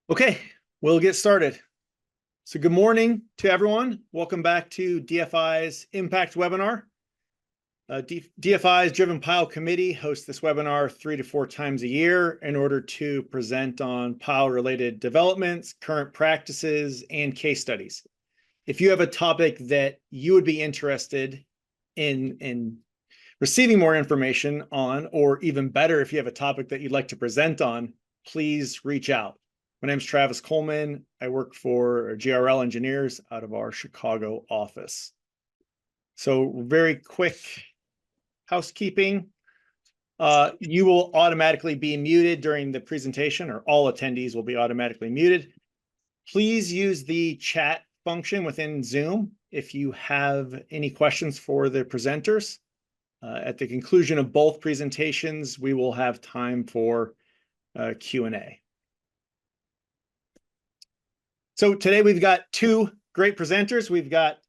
Okay, we'll get started. So good morning to everyone. Welcome back to DFI's Impact webinar. DFI's Driven Pile Committee hosts this webinar 3 to 4 times a year in order to present on pile-related developments, current practices, and case studies. If you have a topic that you would be interested in receiving more information on, or even better, if you have a topic that you'd like to present on, please reach out. My name is Travis Coleman. I work for GRIL Engineers out of our Chicago office. So very quick housekeeping. You will automatically be muted during the presentation, or all attendees will be automatically muted. Please use the chat function within Zoom if you have any questions for the presenters. At the conclusion of both presentations, we will have time for Q&A. So today we've got two great presenters. We've got,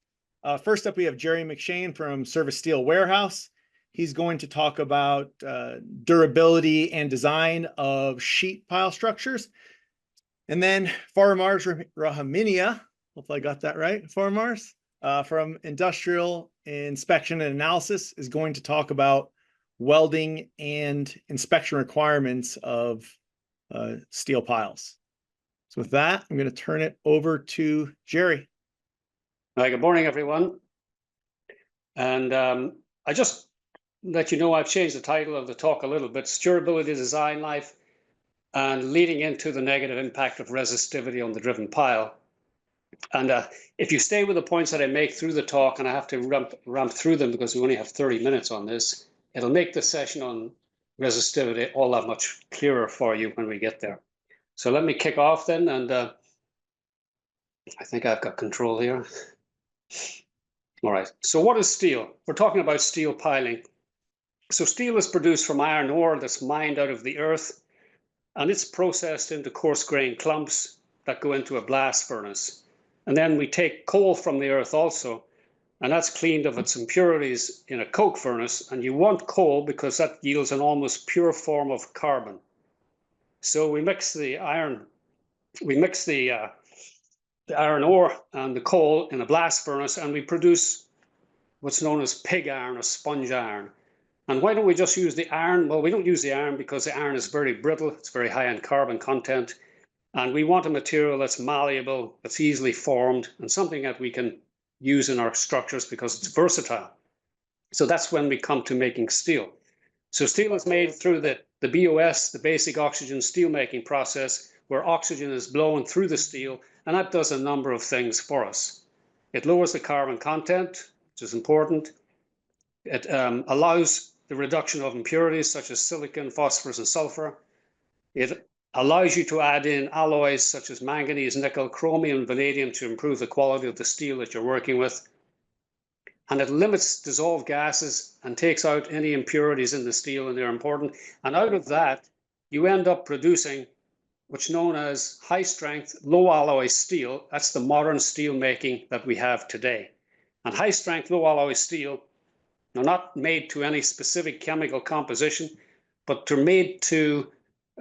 first up, we have Gerry McShane from Service Steel Warehouse. He's going to talk about durability and design of sheet pile structures. And then Faramarz Rahiminia, hopefully I got that right, Faramarz, from Industrial Inspection and Analysis, is going to talk about welding and inspection requirements of steel piles. So with that, I'm going to turn it over to Gerry. Hi, good morning, everyone. And I just let you know I've changed the title of the talk a little bit. It's Durability, Design, Life, and Leading into the Negative Impact of Resistivity on the Driven Pile. And if you stay with the points that I make through the talk, and I have to ramp through them because we only have 30 minutes on this, it'll make the session on resistivity all that much clearer for you when we get there. So let me kick off then, and I think I've got control here. All right, so what is steel? We're talking about steel piling. So steel is produced from iron ore that's mined out of the earth, and it's processed into coarse-grained clumps that go into a blast furnace. And then we take coal from the earth also, and that's cleaned of its impurities in a coke furnace. And you want coal because that yields an almost pure form of carbon. So we mix the iron, the iron ore and the coal in a blast furnace, and we produce what's known as pig iron or sponge iron. And why don't we just use the iron? Well, we don't use the iron because the iron is very brittle. It's very high in carbon content. And we want a material that's malleable, that's easily formed, and something that we can use in our structures because it's versatile. So that's when we come to making steel. So steel is made through the BOS, the basic oxygen steelmaking process, where oxygen is blown through the steel, and that does a number of things for us. It lowers the carbon content, which is important. It allows the reduction of impurities such as silicon, phosphorus, and sulfur. It allows you to add in alloys such as manganese, nickel, chromium, and vanadium to improve the quality of the steel that you're working with. And it limits dissolved gases and takes out any impurities in the steel, and they're important. And out of that, you end up producing what's known as high-strength, low-alloy steel. That's the modern steel making that we have today. And high-strength, low-alloy steel are not made to any specific chemical composition, but they're made to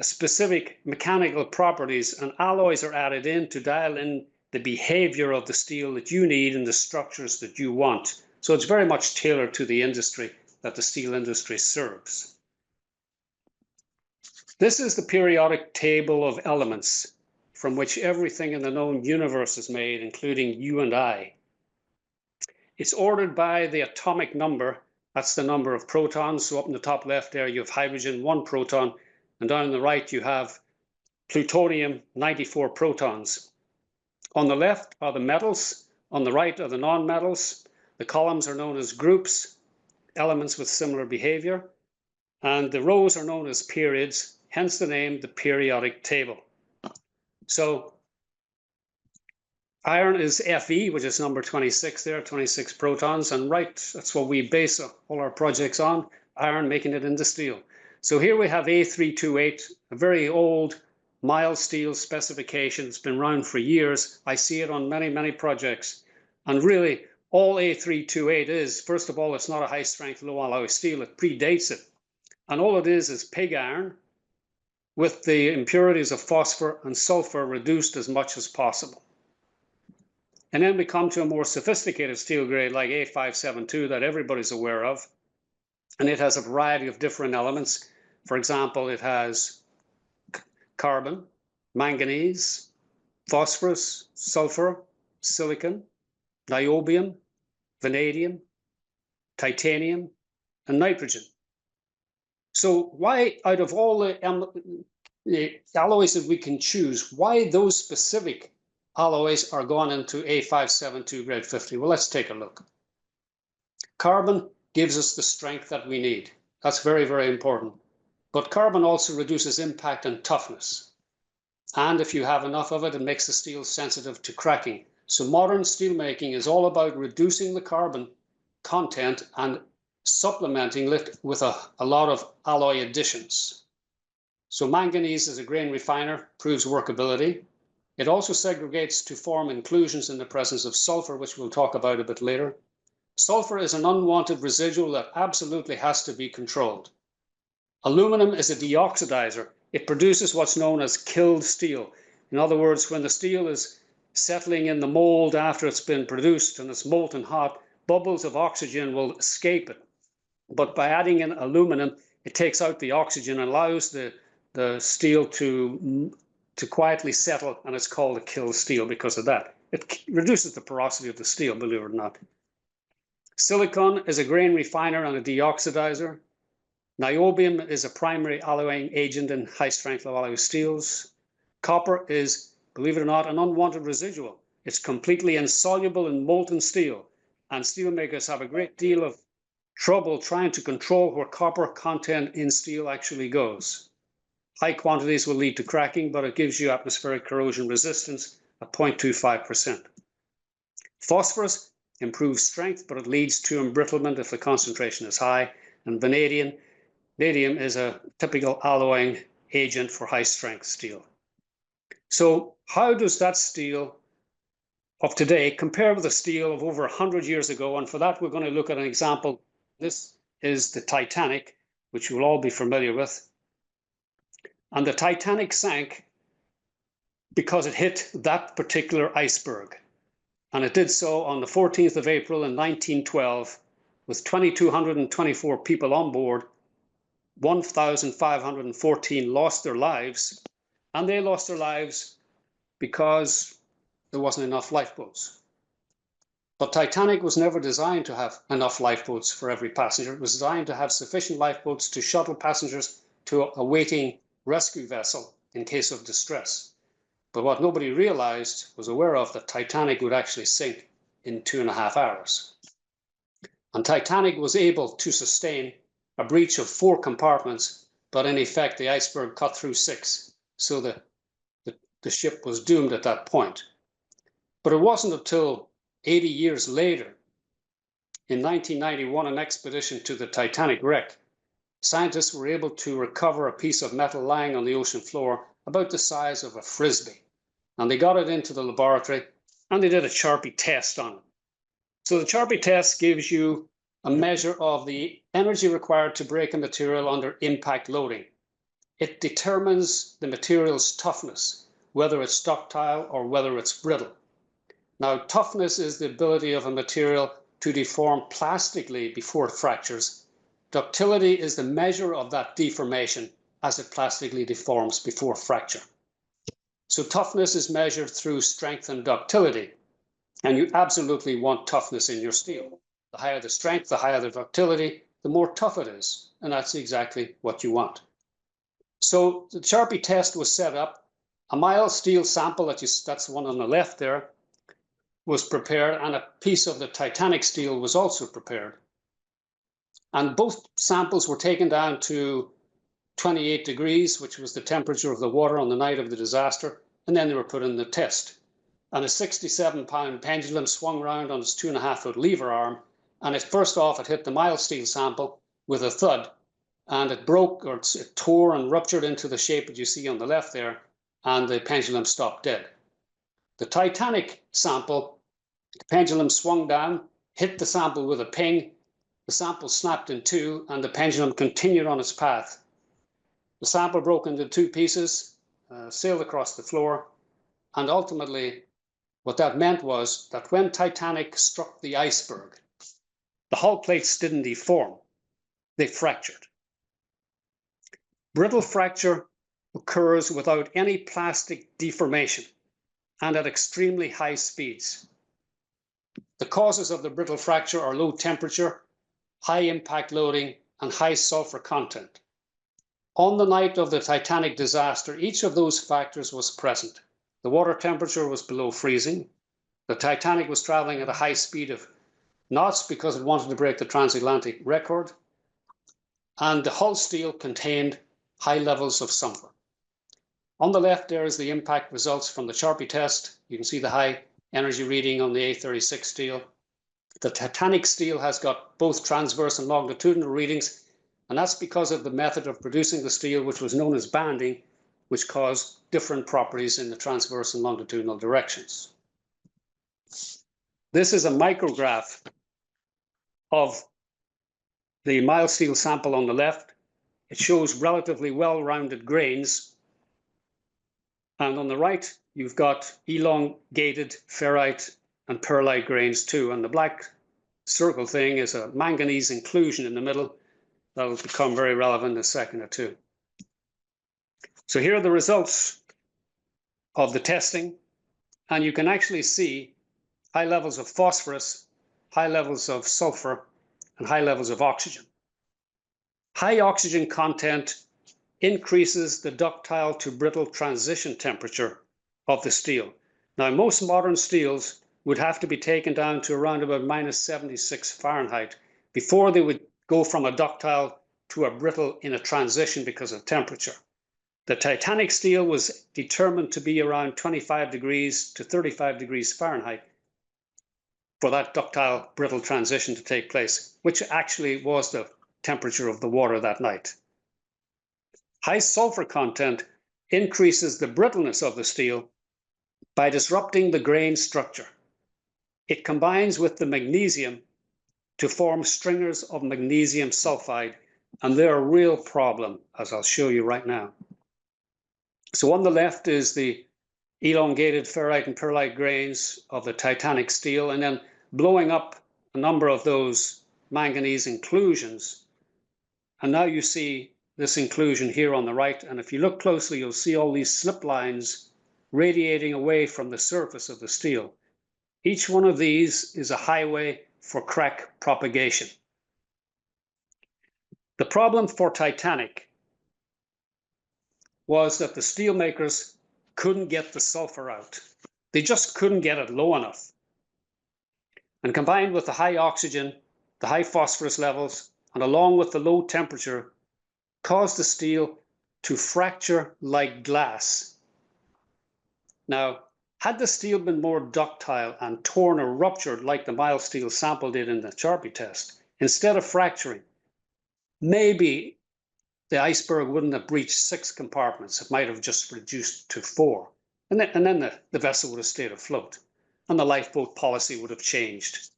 specific mechanical properties, and alloys are added in to dial in the behavior of the steel that you need and the structures that you want. So it's very much tailored to the industry that the steel industry serves. This is the periodic table of elements from which everything in the known universe is made, including you and I. It's ordered by the atomic number. That's the number of protons. So up in the top left there, you have hydrogen, 1 proton, and down on the right, you have plutonium, 94 protons. On the left are the metals. On the right are the non-metals. The columns are known as groups, elements with similar behavior, and the rows are known as periods, hence the name, the periodic table. So iron is Fe, which is number 26 there, 26 protons, and that's what we base all our projects on, iron, making it into steel. So here we have A328, a very old mild steel specification. It's been around for years. I see it on many, many projects. And really, all A328 is, first of all, it's not a high-strength, low-alloy steel. It predates it. And all it is pig iron with the impurities of phosphor and sulfur reduced as much as possible. And then we come to a more sophisticated steel grade like A572 that everybody's aware of. And it has a variety of different elements. For example, it has carbon, manganese, phosphorus, sulfur, silicon, niobium, vanadium, titanium, and nitrogen. So why, out of all the alloys that we can choose, why those specific alloys are gone into A572 grade 50? Well, let's take a look. Carbon gives us the strength that we need. That's very, very important. But carbon also reduces impact and toughness. And if you have enough of it, it makes the steel sensitive to cracking. So modern steelmaking is all about reducing the carbon content and supplementing it with a lot of alloy additions. So manganese is a grain refiner, proves workability. It also segregates to form inclusions in the presence of sulfur, which we'll talk about a bit later. Sulfur is an unwanted residual that absolutely has to be controlled. Aluminum is a deoxidizer. It produces what's known as killed steel. In other words, when the steel is settling in the mold after it's been produced and it's molten hot, bubbles of oxygen will escape it. But by adding in aluminum, it takes out the oxygen and allows the steel to quietly settle, and it's called a kill steel because of that. It reduces the porosity of the steel, believe it or not. Silicon is a grain refiner and a deoxidizer. Niobium is a primary alloying agent in high-strength alloy steels. Copper is, believe it or not, an unwanted residual. It's completely insoluble in molten steel, and steelmakers have a great deal of trouble trying to control where copper content in steel actually goes. High quantities will lead to cracking, but it gives you atmospheric corrosion resistance at 0.25%. Phosphorus improves strength, but it leads to embrittlement if the concentration is high. And vanadium is a typical alloying agent for high-strength steel. So how does that steel of today compare with the steel of over 100 years ago? And for that, we're going to look at an example. This is the Titanic, which you'll all be familiar with. And the Titanic sank because it hit that particular iceberg. And it did so on the 14th of April in 1912 with 2,224 people on board. 1,514 lost their lives, and they lost their lives because there wasn't enough lifeboats. But Titanic was never designed to have enough lifeboats for every passenger. It was designed to have sufficient lifeboats to shuttle passengers to a waiting rescue vessel in case of distress. But what nobody realized, was aware of, that Titanic would actually sink in 2.5 hours. And Titanic was able to sustain a breach of 4 compartments, but in effect, the iceberg cut through 6. So the ship was doomed at that point. But it wasn't until 80 years later, in 1991, an expedition to the Titanic wreck, scientists were able to recover a piece of metal lying on the ocean floor about the size of a frisbee. And they got it into the laboratory and they did a Charpy test on it. So the Charpy test gives you a measure of the energy required to break a material under impact loading. It determines the material's toughness, whether it's ductile or whether it's brittle. Now, toughness is the ability of a material to deform plastically before it fractures. Ductility is the measure of that deformation as it plastically deforms before fracture. So toughness is measured through strength and ductility, and you absolutely want toughness in your steel. The higher the strength, the higher the ductility, the more tough it is, and that's exactly what you want. So the Charpy test was set up. A mild steel sample, that's the one on the left there, was prepared, and a piece of the Titanic steel was also prepared. And both samples were taken down to 28 degrees, which was the temperature of the water on the night of the disaster, and then they were put in the test. And a 67-pound pendulum swung round on its 2.5-foot lever arm, and it hit the mild steel sample with a thud, and it broke, or it tore and ruptured into the shape that you see on the left there, and the pendulum stopped dead. The Titanic sample, the pendulum swung down, hit the sample with a ping, the sample snapped in two, and the pendulum continued on its path. The sample broke into two pieces, sailed across the floor, and ultimately what that meant was that when Titanic struck the iceberg, the hull plates didn't deform, they fractured. Brittle fracture occurs without any plastic deformation and at extremely high speeds. The causes of the brittle fracture are low temperature, high impact loading, and high sulfur content. On the night of the Titanic disaster, each of those factors was present. The water temperature was below freezing. The Titanic was traveling at a high speed of knots because it wanted to break the transatlantic record. And the hull steel contained high levels of sulfur. On the left, there is the impact results from the Charpy test. You can see the high energy reading on the A36 steel. The Titanic steel has got both transverse and longitudinal readings, and that's because of the method of producing the steel, which was known as banding, which caused different properties in the transverse and longitudinal directions. This is a micrograph of the mild steel sample on the left. It shows relatively well-rounded grains. And on the right, you've got elongated ferrite and pearlite grains too. And the black circle thing is a manganese inclusion in the middle. That'll become very relevant in a second or two. So here are the results of the testing. And you can actually see high levels of phosphorus, high levels of sulfur, and high levels of oxygen. High oxygen content increases the ductile to brittle transition temperature of the steel. Now, most modern steels would have to be taken down to around about -76 Fahrenheit before they would go from a ductile to a brittle in a transition because of temperature. The Titanic steel was determined to be around 25 degrees to 35 degrees Fahrenheit for that ductile brittle transition to take place, which actually was the temperature of the water that night. High sulfur content increases the brittleness of the steel by disrupting the grain structure. It combines with the magnesium to form stringers of magnesium sulfide, and they're a real problem, as I'll show you right now. So on the left is the elongated ferrite and pearlite grains of the Titanic steel, and then blowing up a number of those manganese inclusions. And now you see this inclusion here on the right. And if you look closely, you'll see all these slip lines radiating away from the surface of the steel. Each one of these is a highway for crack propagation. The problem for Titanic was that the steel makers couldn't get the sulfur out. They just couldn't get it low enough. And combined with the high oxygen, the high phosphorus levels, and along with the low temperature, caused the steel to fracture like glass. Now, had the steel been more ductile and torn or ruptured like the mild steel sample did in the Charpy test, instead of fracturing, maybe the iceberg wouldn't have breached 6 compartments. It might have just reduced to 4. And then the vessel would have stayed afloat. And the lifeboat policy would have changed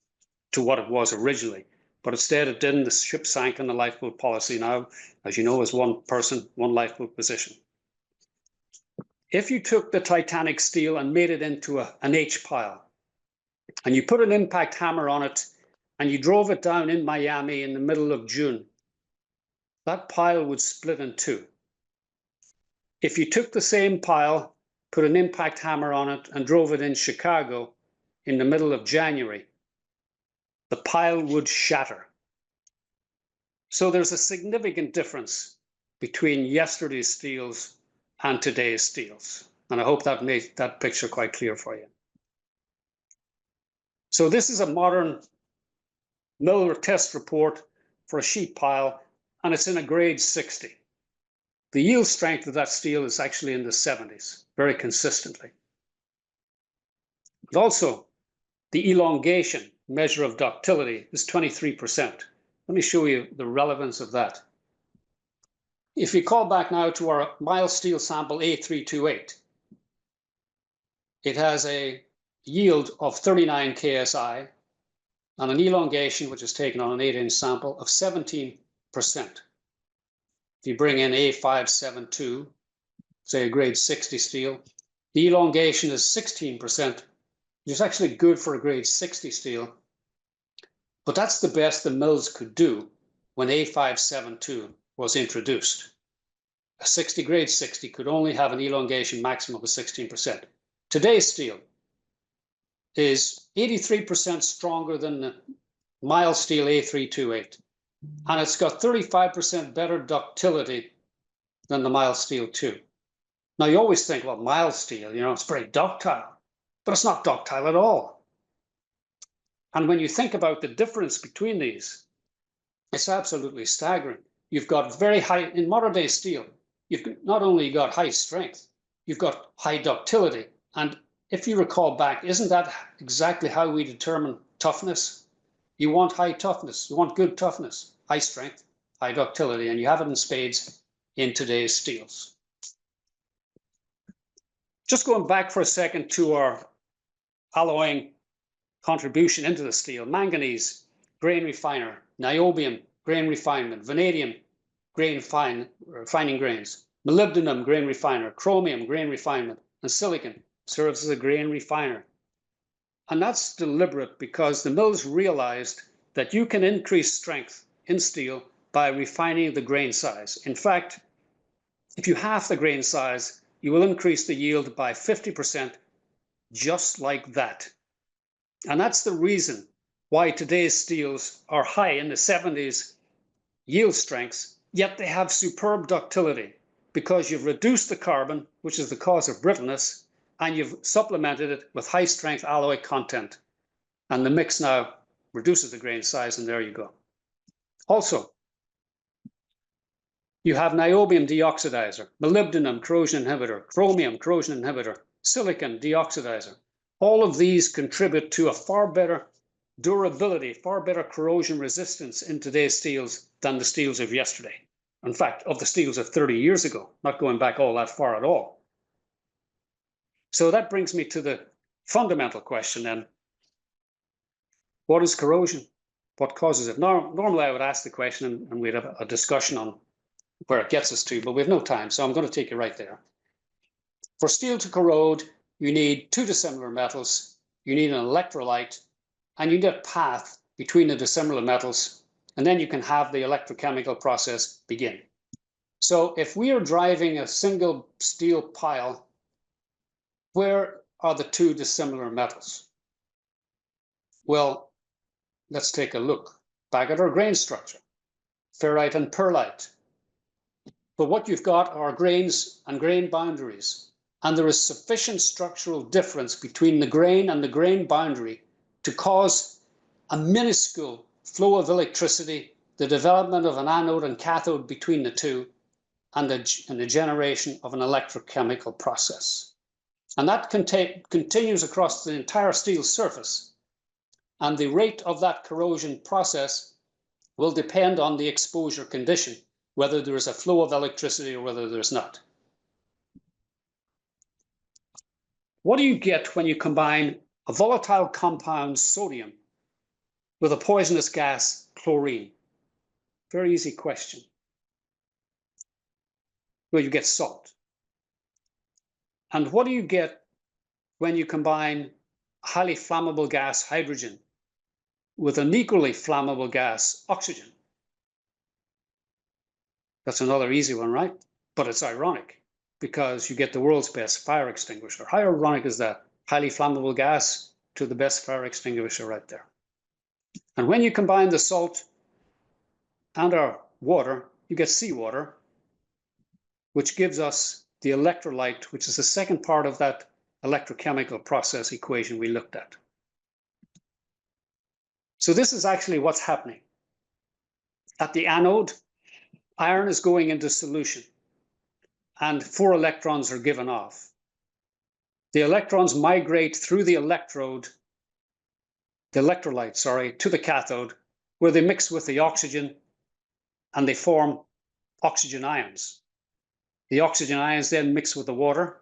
to what it was originally. But instead it didn't. The ship sank, and the lifeboat policy now, as you know, is one person, one lifeboat position. If you took the Titanic steel and made it into an H pile, and you put an impact hammer on it, and you drove it down in Miami in the middle of June, that pile would split in 2. If you took the same pile, put an impact hammer on it, and drove it in Chicago in the middle of January, the pile would shatter. So there's a significant difference between yesterday's steels and today's steels. And I hope that made that picture quite clear for you. So this is a modern Miller test report for a sheet pile, and it's in a grade 60. The yield strength of that steel is actually in the 70s, very consistently. But also, the elongation measure of ductility is 23%. Let me show you the relevance of that. If we call back now to our mild steel sample A328, it has a yield of 39 KSI and an elongation, which is taken on an 8-inch sample, of 17%. if you bring in A572, say a grade 60 steel, the elongation is 16%, which is actually good for a grade 60 steel. But that's the best the mills could do when A572 was introduced. A 60 grade 60 could only have an elongation maximum of 16%. Today's steel is 83% stronger than the mild steel A328, and it's got 35% better ductility than the mild steel too. Now you always think, well, mild steel, you know, it's very ductile, but it's not ductile at all. And when you think about the difference between these, it's absolutely staggering. You've got very high, in modern day steel, you've not only got high strength, you've got high ductility. And if you recall back, isn't that exactly how we determine toughness? You want high toughness, you want good toughness, high strength, high ductility, and you have it in spades in today's steels. Just going back for a second to our alloying contribution into the steel: manganese, grain refiner; niobium, grain refinement; vanadium, refining grains; molybdenum, grain refiner; chromium, grain refinement; and silicon serves as a grain refiner. And that's deliberate because the mills realized that you can increase strength in steel by refining the grain size. In fact, if you halve the grain size, you will increase the yield by 50%, just like that. And that's the reason why today's steels are high in the 70s yield strengths, yet they have superb ductility, because you've reduced the carbon, which is the cause of brittleness, and you've supplemented it with high strength alloy content. And the mix now reduces the grain size, and there you go. Also, you have niobium deoxidizer, molybdenum corrosion inhibitor, chromium corrosion inhibitor, silicon deoxidizer. All of these contribute to a far better durability, far better corrosion resistance in today's steels than the steels of yesterday. In fact, of the steels of 30 years ago, not going back all that far at all. So that brings me to the fundamental question then. What is corrosion? What causes it? Normally I would ask the question and we'd have a discussion on where it gets us to, but we have no time, so I'm going to take you right there. For steel to corrode, you need two dissimilar metals, you need an electrolyte, and you need a path between the dissimilar metals, and then you can have the electrochemical process begin. So if we are driving a single steel pile, where are the two dissimilar metals? Well, let's take a look back at our grain structure, ferrite and pearlite. But what you've got are grains and grain boundaries, and there is sufficient structural difference between the grain and the grain boundary to cause a minuscule flow of electricity, the development of an anode and cathode between the two, and the generation of an electrochemical process. And that continues across the entire steel surface. And the rate of that corrosion process will depend on the exposure condition, whether there is a flow of electricity or whether there's not. What do you get when you combine a volatile compound, sodium, with a poisonous gas, chlorine? Very easy question. Well, you get salt. And what do you get when you combine a highly flammable gas, hydrogen, with an equally flammable gas, oxygen? That's another easy one, right? But it's ironic because you get the world's best fire extinguisher. How ironic is that? Highly flammable gas to the best fire extinguisher right there. And when you combine the salt and our water, you get seawater, which gives us the electrolyte, which is the second part of that electrochemical process equation we looked at. So this is actually what's happening. At the anode, iron is going into solution and 4 electrons are given off. The electrons migrate through the electrolyte, to the cathode, where they mix with the oxygen and they form oxygen ions. The oxygen ions then mix with the water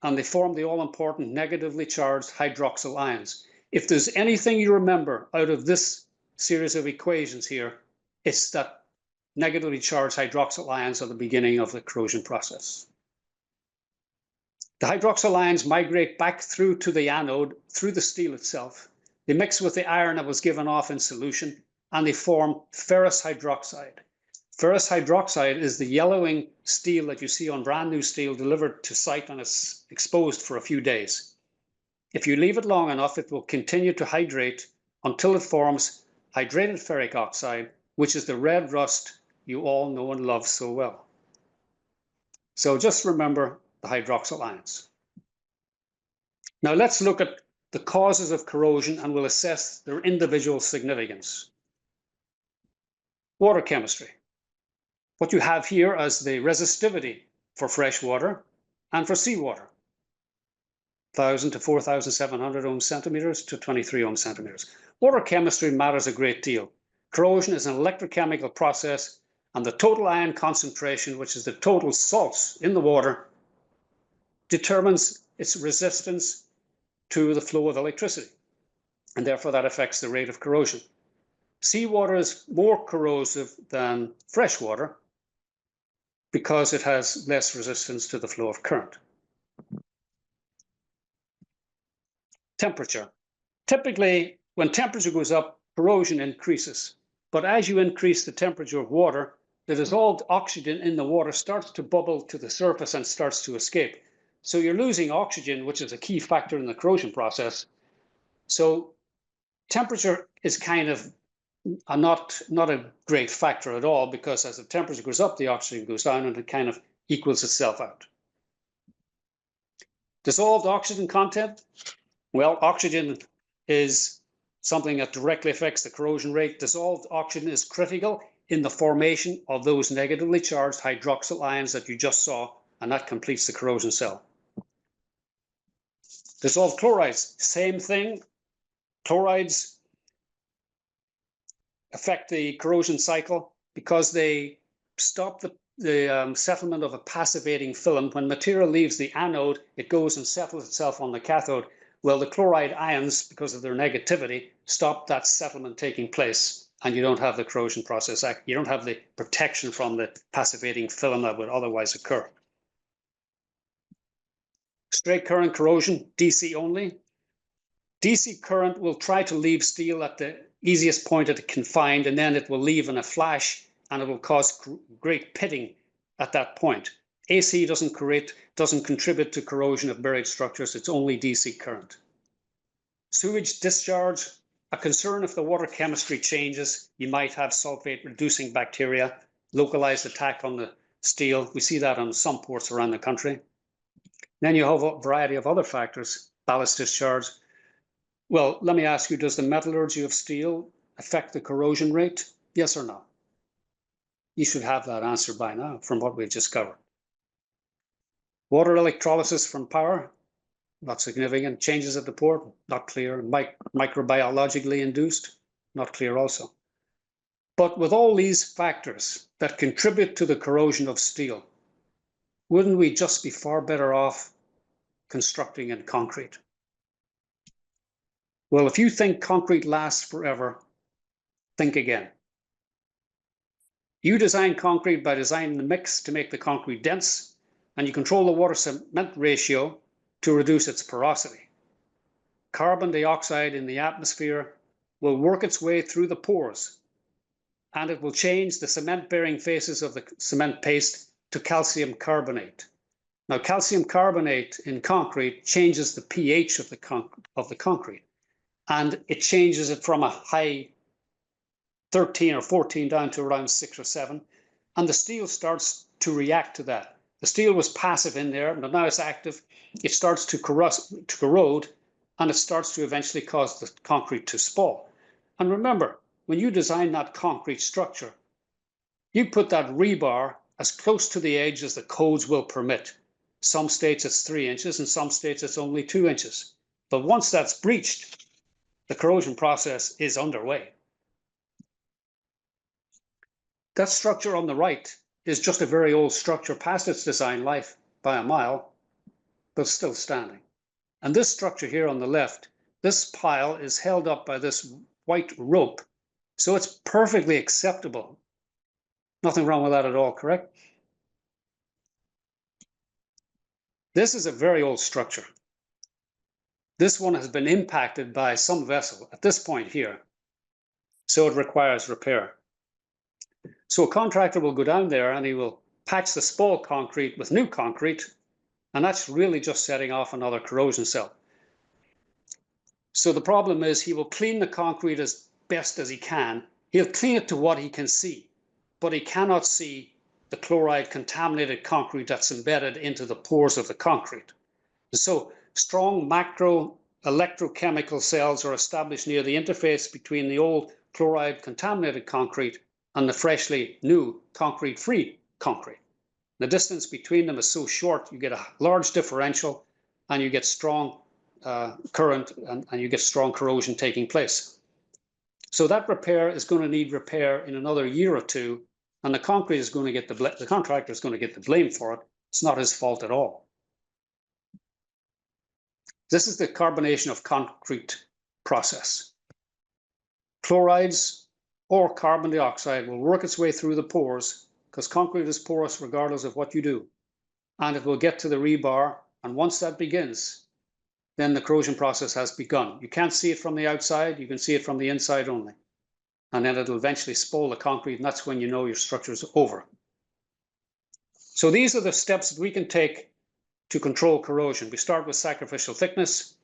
and they form the all-important negatively charged hydroxyl ions. If there's anything you remember out of this series of equations here, it's that negatively charged hydroxyl ions are the beginning of the corrosion process. The hydroxyl ions migrate back through to the anode, through the steel itself. They mix with the iron that was given off in solution, and they form ferrous hydroxide. Ferrous hydroxide is the yellowing steel that you see on brand new steel delivered to site and it's exposed for a few days. If you leave it long enough, it will continue to hydrate until it forms hydrated ferric oxide, which is the red rust you all know and love so well. So just remember the hydroxyl ions. Now let's look at the causes of corrosion and we'll assess their individual significance. Water chemistry. What you have here is the resistivity for fresh water and for seawater. 1,000 to 4,700 ohm centimeters to 23 ohm centimeters. Water chemistry matters a great deal. Corrosion is an electrochemical process, and the total ion concentration, which is the total salts in the water, determines its resistance to the flow of electricity, and therefore that affects the rate of corrosion. Seawater is more corrosive than fresh water because it has less resistance to the flow of current. Temperature. Typically, when temperature goes up, corrosion increases. But as you increase the temperature of water, the dissolved oxygen in the water starts to bubble to the surface and starts to escape. So you're losing oxygen, which is a key factor in the corrosion process. So temperature is kind of not a great factor at all, because as the temperature goes up, the oxygen goes down and it kind of equals itself out. Dissolved oxygen content. Well, oxygen is something that directly affects the corrosion rate. Dissolved oxygen is critical in the formation of those negatively charged hydroxyl ions that you just saw, and that completes the corrosion cell. Dissolved chlorides, same thing. Chlorides affect the corrosion cycle because they stop the settlement of a passivating film. When material leaves the anode, it goes and settles itself on the cathode. Well, the chloride ions, because of their negativity, stop that settlement taking place, and you don't have the corrosion process. You don't have the protection from the passivating film that would otherwise occur. Straight current corrosion, DC only. DC current will try to leave steel at the easiest point that it can find, and then it will leave in a flash, and it will cause great pitting at that point. AC doesn't contribute to corrosion of buried structures. It's only DC current. Sewage discharge, a concern if the water chemistry changes. You might have sulfate reducing bacteria, localized attack on the steel. We see that on some ports around the country. Then you have a variety of other factors. Ballast discharge. Well, let me ask you, does the metallurgy of steel affect the corrosion rate? Yes or no? You should have that answer by now from what we've just covered. Water electrolysis from power, not significant. Changes at the port, not clear. Microbiologically induced, not clear also. But with all these factors that contribute to the corrosion of steel, wouldn't we just be far better off constructing in concrete? Well, if you think concrete lasts forever, think again. You design concrete by designing the mix to make the concrete dense, and you control the water cement ratio to reduce its porosity. Carbon dioxide in the atmosphere will work its way through the pores, and it will change the cement-bearing faces of the cement paste to calcium carbonate. Now, calcium carbonate in concrete changes the pH of the concrete, and it changes it from a high 13 or 14 down to around 6 or 7, and the steel starts to react to that. The steel was passive in there, but now it's active. It starts to corrode, and it starts to eventually cause the concrete to spall. And remember, when you design that concrete structure, you put that rebar as close to the edge as the codes will permit. Some states it's 3 inches, and some states it's only 2 inches. But once that's breached, the corrosion process is underway. That structure on the right is just a very old structure, past its design life by a mile, but still standing. And this structure here on the left, this pile is held up by this white rope. So it's perfectly acceptable Nothing wrong with that at all, correct? This is a very old structure. This one has been impacted by some vessel at this point here, so it requires repair. So a contractor will go down there and he will patch the spoiled concrete with new concrete, and that's really just setting off another corrosion cell. So the problem is he will clean the concrete as best as he can. He'll clean it to what he can see, but he cannot see the chloride contaminated concrete that's embedded into the pores of the concrete. So strong macro electrochemical cells are established near the interface between the old chloride contaminated concrete and the freshly new concrete-free concrete. The distance between them is so short, you get a large differential and you get strong current and you get strong corrosion taking place. So that repair is going to need repair in another year or two, and the concrete is going to get the contractor is going to get the blame for it. It's not his fault at all. This is the carbonation of concrete process. Chlorides or carbon dioxide will work its way through the pores, because concrete is porous regardless of what you do, and it will get to the rebar, and once that begins, then the corrosion process has begun. You can't see it from the outside, you can see it from the inside only. And then it'll eventually spoil the concrete, and that's when you know your structure is over. So these are the steps that we can take to control corrosion. We start with sacrificial thickness,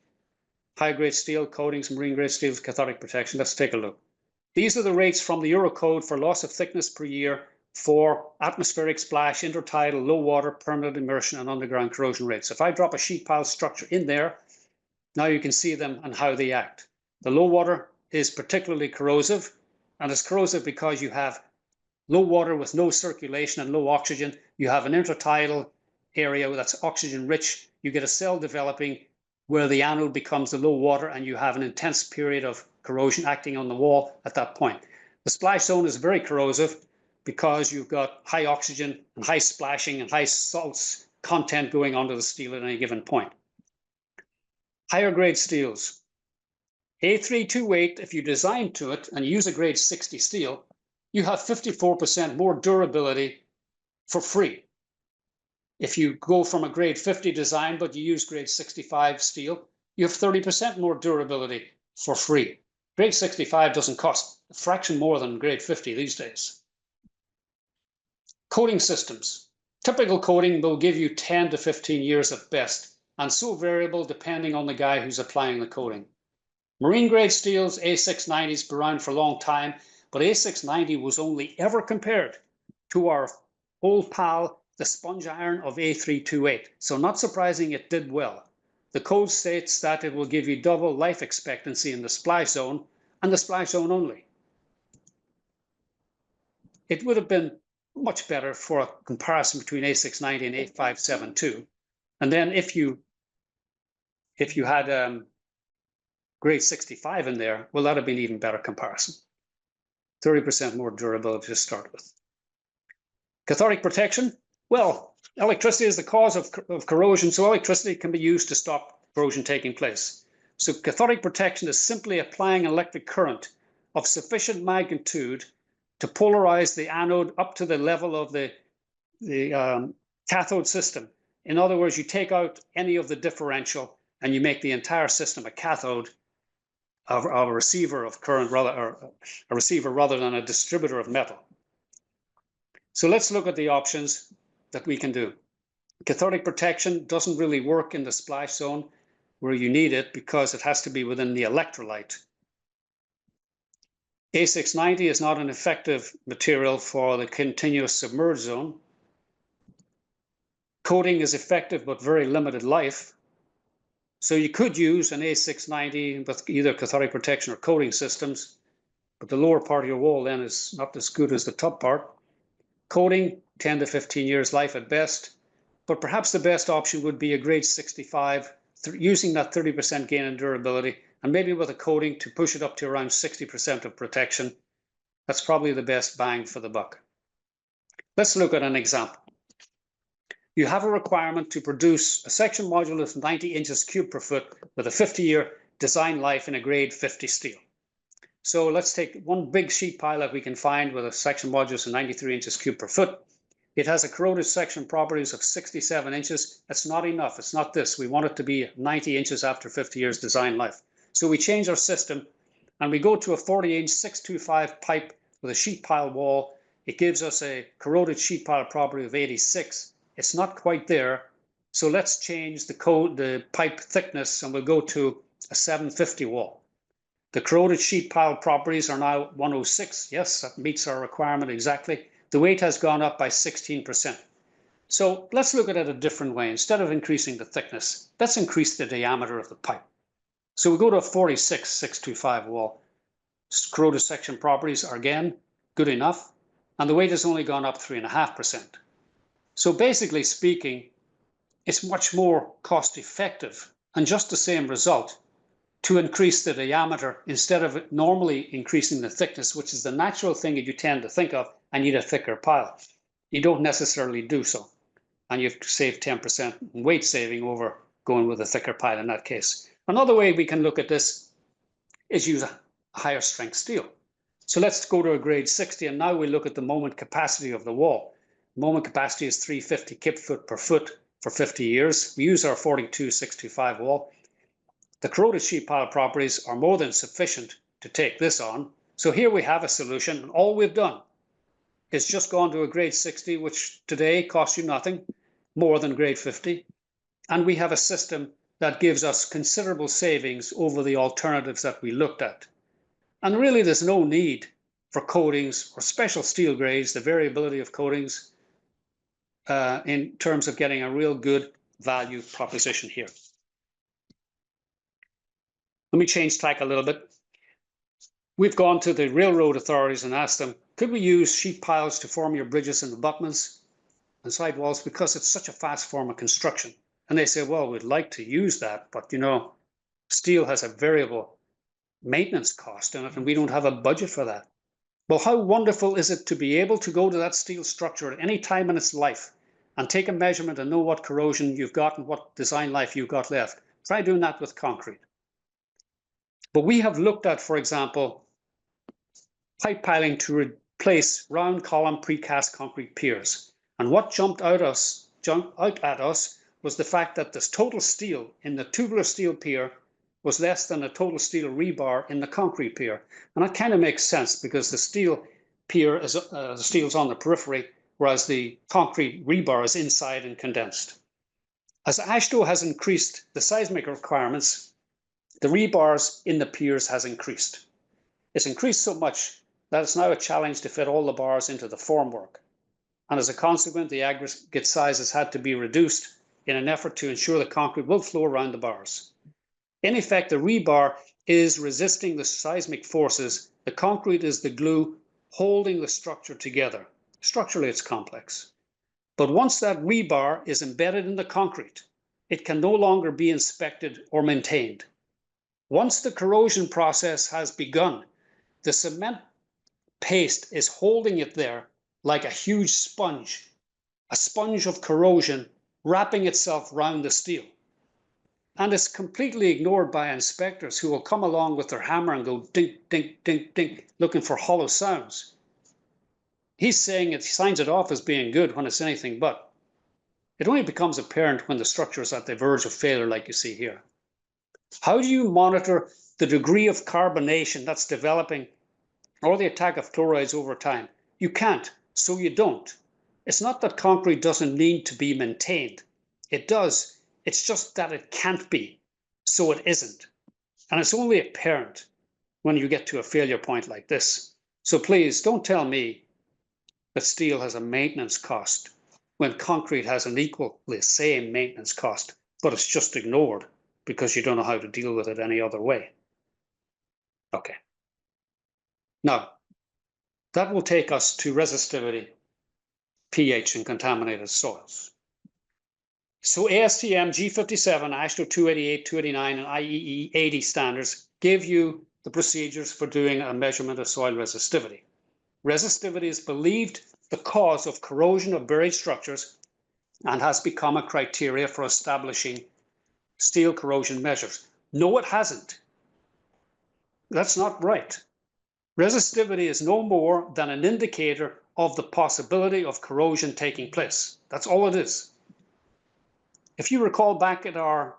high-grade steel, coatings, marine-grade steel, cathodic protection. Let's take a look. These are the rates from the Eurocode for loss of thickness per year for atmospheric splash, intertidal, low water, permanent immersion, and underground corrosion rates. If I drop a sheet pile structure in there, now you can see them and how they act. The low water is particularly corrosive, and it's corrosive because you have low water with no circulation and low oxygen. You have an intertidal area that's oxygen rich. You get a cell developing where the anode becomes the low water, and you have an intense period of corrosion acting on the wall at that point. The splash zone is very corrosive because you've got high oxygen and high splashing and high salts content going onto the steel at any given point. Higher grade steels. A328, if you design to it and use a grade 60 steel, you have 54% more durability for free. If you go from a grade 50 design, but you use grade 65 steel, you have 30% more durability for free. Grade 65 doesn't cost a fraction more than grade 50 these days. Coating systems. Typical coating will give you 10 to 15 years at best, and so variable depending on the guy who's applying the coating. Marine grade steels, A690's been around for a long time, but A690 was only ever compared to our old pal, the sponge iron of A328. So not surprising it did well. The code states that it will give you double life expectancy in the splash zone and the splash zone only. It would have been much better for a comparison between A690 and A572. And then if you had grade 65 in there, well, that'd have been even better comparison. 30% more durability to start with. Cathodic protection. Well, electricity is the cause of corrosion, so electricity can be used to stop corrosion taking place. So cathodic protection is simply applying electric current of sufficient magnitude to polarize the anode up to the level of the cathode system. In other words, you take out any of the differential and you make the entire system a cathode of a receiver of current, or a receiver rather than a distributor of metal. So let's look at the options that we can do. Cathodic protection doesn't really work in the splash zone where you need it because it has to be within the electrolyte. A690 is not an effective material for the continuous submerged zone. Coating is effective but very limited life. So you could use an A690 with either cathodic protection or coating systems, but the lower part of your wall then is not as good as the top part. Coating, 10 to 15 years life at best, but perhaps the best option would be a grade 65, using that 30% gain in durability, and maybe with a coating to push it up to around 60% of protection. That's probably the best bang for the buck. Let's look at an example. You have a requirement to produce a section modulus of 90 inches cubed per foot with a 50-year design life in a grade 50 steel. So let's take one big sheet pile that we can find with a section modulus of 93 inches cubed per foot. It has a corroded section properties of 67 inches. That's not enough. It's not this. We want it to be 90 inches after 50 years design life. So we change our system and we go to a 40-inch 625 pipe with a sheet pile wall. It gives us a corroded sheet pile property of 86. It's not quite there. So let's change the pipe thickness, and we'll go to a 750 wall. The corroded sheet pile properties are now 106. Yes, that meets our requirement exactly. The weight has gone up by 16%. So let's look at it a different way. Instead of increasing the thickness, let's increase the diameter of the pipe. So we go to a 46 625 wall. Corroded section properties are again good enough, and the weight has only gone up 3.5%. So basically speaking, it's much more cost effective and just the same result to increase the diameter instead of normally increasing the thickness, which is the natural thing that you tend to think of. I need a thicker pile. You don't necessarily do so, and you've saved 10% in weight saving over going with a thicker pile in that case. Another way we can look at this is use a higher strength steel. So let's go to a grade 60, and now we look at the moment capacity of the wall. Moment capacity is 350 kip foot per foot for 50 years. We use our 42 625 wall. The corroded sheet pile properties are more than sufficient to take this on. So here we have a solution, and all we've done is just gone to a grade 60, which today costs you nothing more than grade 50. And we have a system that gives us considerable savings over the alternatives that we looked at. And really, there's no need for coatings or special steel grades, the variability of coatings in terms of getting a real good value proposition here. Let me change tack a little bit. We've gone to the railroad authorities and asked them, could we use sheet piles to form your bridges and abutments and sidewalls because it's such a fast form of construction? And they say, well, we'd like to use that, but you know, steel has a variable maintenance cost in it, and we don't have a budget for that. Well, how wonderful is it to be able to go to that steel structure at any time in its life and take a measurement and know what corrosion you've got and what design life you've got left? Try doing that with concrete. But we have looked at, for example, pipe piling to replace round column precast concrete piers. And what jumped out at us was the fact that this total steel in the tubular steel pier was less than the total steel rebar in the concrete pier. And that kind of makes sense because the steel pier is the steel's on the periphery, whereas the concrete rebar is inside and condensed. As AASHTO has increased the seismic requirements, the rebars in the piers has increased. It's increased so much that it's now a challenge to fit all the bars into the formwork. And as a consequence, the aggregate size has had to be reduced in an effort to ensure the concrete will flow around the bars. In effect, the rebar is resisting the seismic forces. The concrete is the glue holding the structure together. Structurally, it's complex. But once that rebar is embedded in the concrete, it can no longer be inspected or maintained. Once the corrosion process has begun, the cement paste is holding it there like a huge sponge, a sponge of corrosion wrapping itself round the steel. And it's completely ignored by inspectors who will come along with their hammer and go dink, dink, dink, dink, looking for hollow sounds. He's saying it signs it off as being good when it's anything but. It only becomes apparent when the structure is at the verge of failure, like you see here. How do you monitor the degree of carbonation that's developing or the attack of chlorides over time? You can't, so you don't. It's not that concrete doesn't need to be maintained. It does. It's just that it can't be, so it isn't. And it's only apparent when you get to a failure point like this. So please don't tell me that steel has a maintenance cost when concrete has an equally same maintenance cost, but it's just ignored because you don't know how to deal with it any other way. Okay. Now, that will take us to resistivity, pH, and contaminated soils. So ASTM G57, AASHTO 288, 289, and IEE 80 standards give you the procedures for doing a measurement of soil resistivity. Resistivity is believed the cause of corrosion of buried structures and has become a criteria for establishing steel corrosion measures. No, it hasn't. That's not right. Resistivity is no more than an indicator of the possibility of corrosion taking place. That's all it is. If you recall back at our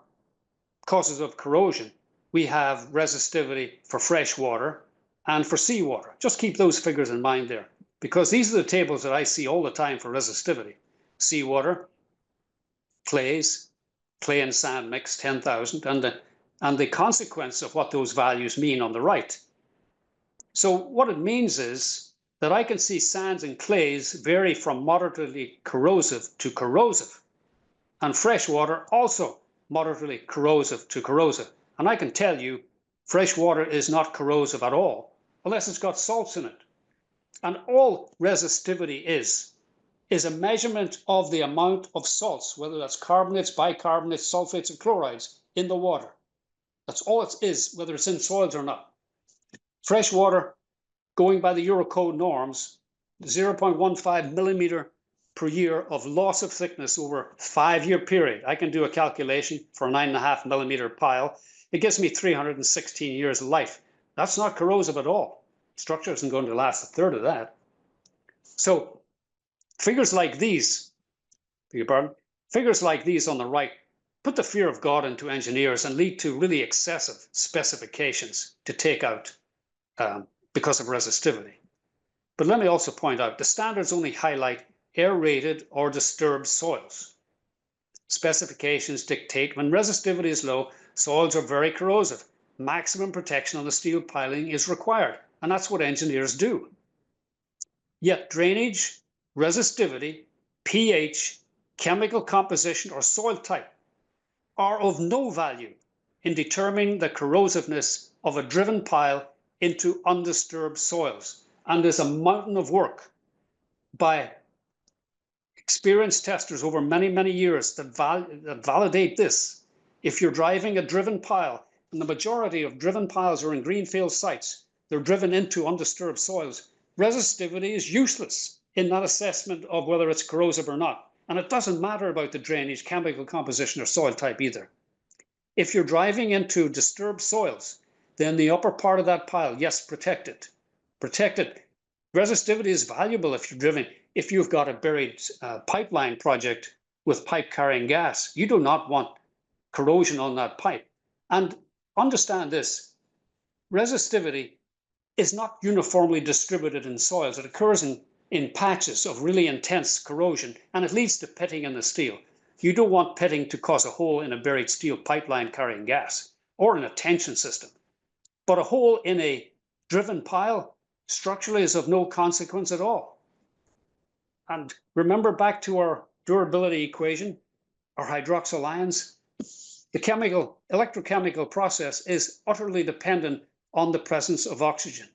causes of corrosion, we have resistivity for fresh water and for seawater. Just keep those figures in mind there, because these are the tables that I see all the time for resistivity. Seawater, clays, clay and sand mix, 10,000, and the consequence of what those values mean on the right. So what it means is that I can see sands and clays vary from moderately corrosive to corrosive, and fresh water also moderately corrosive to corrosive. And I can tell you, fresh water is not corrosive at all, unless it's got salts in it. And all resistivity is a measurement of the amount of salts, whether that's carbonates, bicarbonates, sulfates, or chlorides in the water. That's all it is, whether it's in soils or not. Fresh water, going by the Eurocode norms, 0.15 millimeter per year of loss of thickness over a 5-year period. I can do a calculation for a 9.5 millimeter pile. It gives me 316 years of life. That's not corrosive at all. Structure isn't going to last a third of that. So figures like these, figures like these on the right put the fear of God into engineers and lead to really excessive specifications to take out because of resistivity. But let me also point out, the standards only highlight aerated or disturbed soils. Specifications dictate when resistivity is low, soils are very corrosive. Maximum protection on the steel piling is required, and that's what engineers do. Yet drainage, resistivity, pH, chemical composition, or soil type are of no value in determining the corrosiveness of a driven pile into undisturbed soils. And there's a mountain of work by experienced testers over many, many years that validate this. If you're driving a driven pile, and the majority of driven piles are in greenfield sites, they're driven into undisturbed soils, resistivity is useless in that assessment of whether it's corrosive or not. And it doesn't matter about the drainage, chemical composition, or soil type either. If you're driving into disturbed soils, then the upper part of that pile, yes, protect it. Protect it. Resistivity is valuable if you're driven. If you've got a buried pipeline project with pipe carrying gas, you do not want corrosion on that pipe. And understand this, resistivity is not uniformly distributed in soils. It occurs in patches of really intense corrosion, and it leads to pitting in the steel. You don't want pitting to cause a hole in a buried steel pipeline carrying gas or in a tension system. But a hole in a driven pile structurally is of no consequence at all. And remember back to our durability equation, our hydroxyl ions, the electrochemical process is utterly dependent on the presence of oxygen.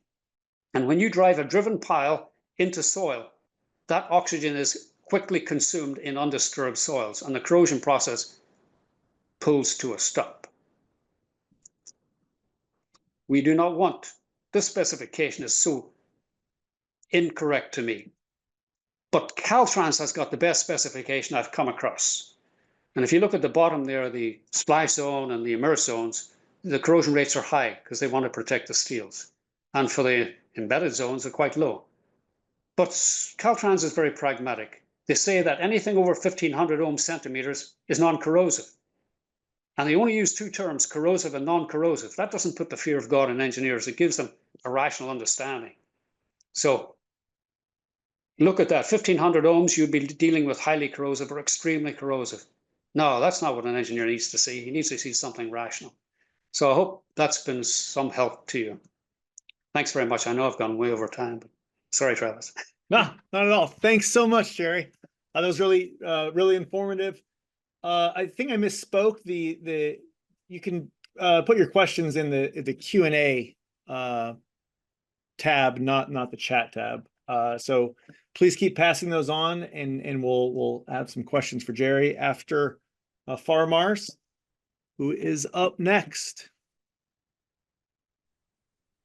And when you drive a driven pile into soil, that oxygen is quickly consumed in undisturbed soils, and the corrosion process pulls to a stop. We do not want, this specification is so incorrect to me, but Caltrans has got the best specification I've come across. And if you look at the bottom there, the splice zone and the immerse zones, the corrosion rates are high because they want to protect the steels. And for the embedded zones, they're quite low. But Caltrans is very pragmatic. They say that anything over 1500 ohm centimeters is non-corrosive. And they only use two terms, corrosive and non-corrosive. That doesn't put the fear of God in engineers. It gives them a rational understanding. So look at that, 1500 ohms, you'd be dealing with highly corrosive or extremely corrosive. No, that's not what an engineer needs to see. He needs to see something rational. So I hope that's been some help to you. Thanks very much. I know I've gone way over time, but sorry, Travis. No, not at all. Thanks so much, Gerry. That was really, really informative. I think I misspoke. You can put your questions in the Q&A tab, not the chat tab. So please keep passing those on, and we'll have some questions for Gerry after Faramarz, who is up next.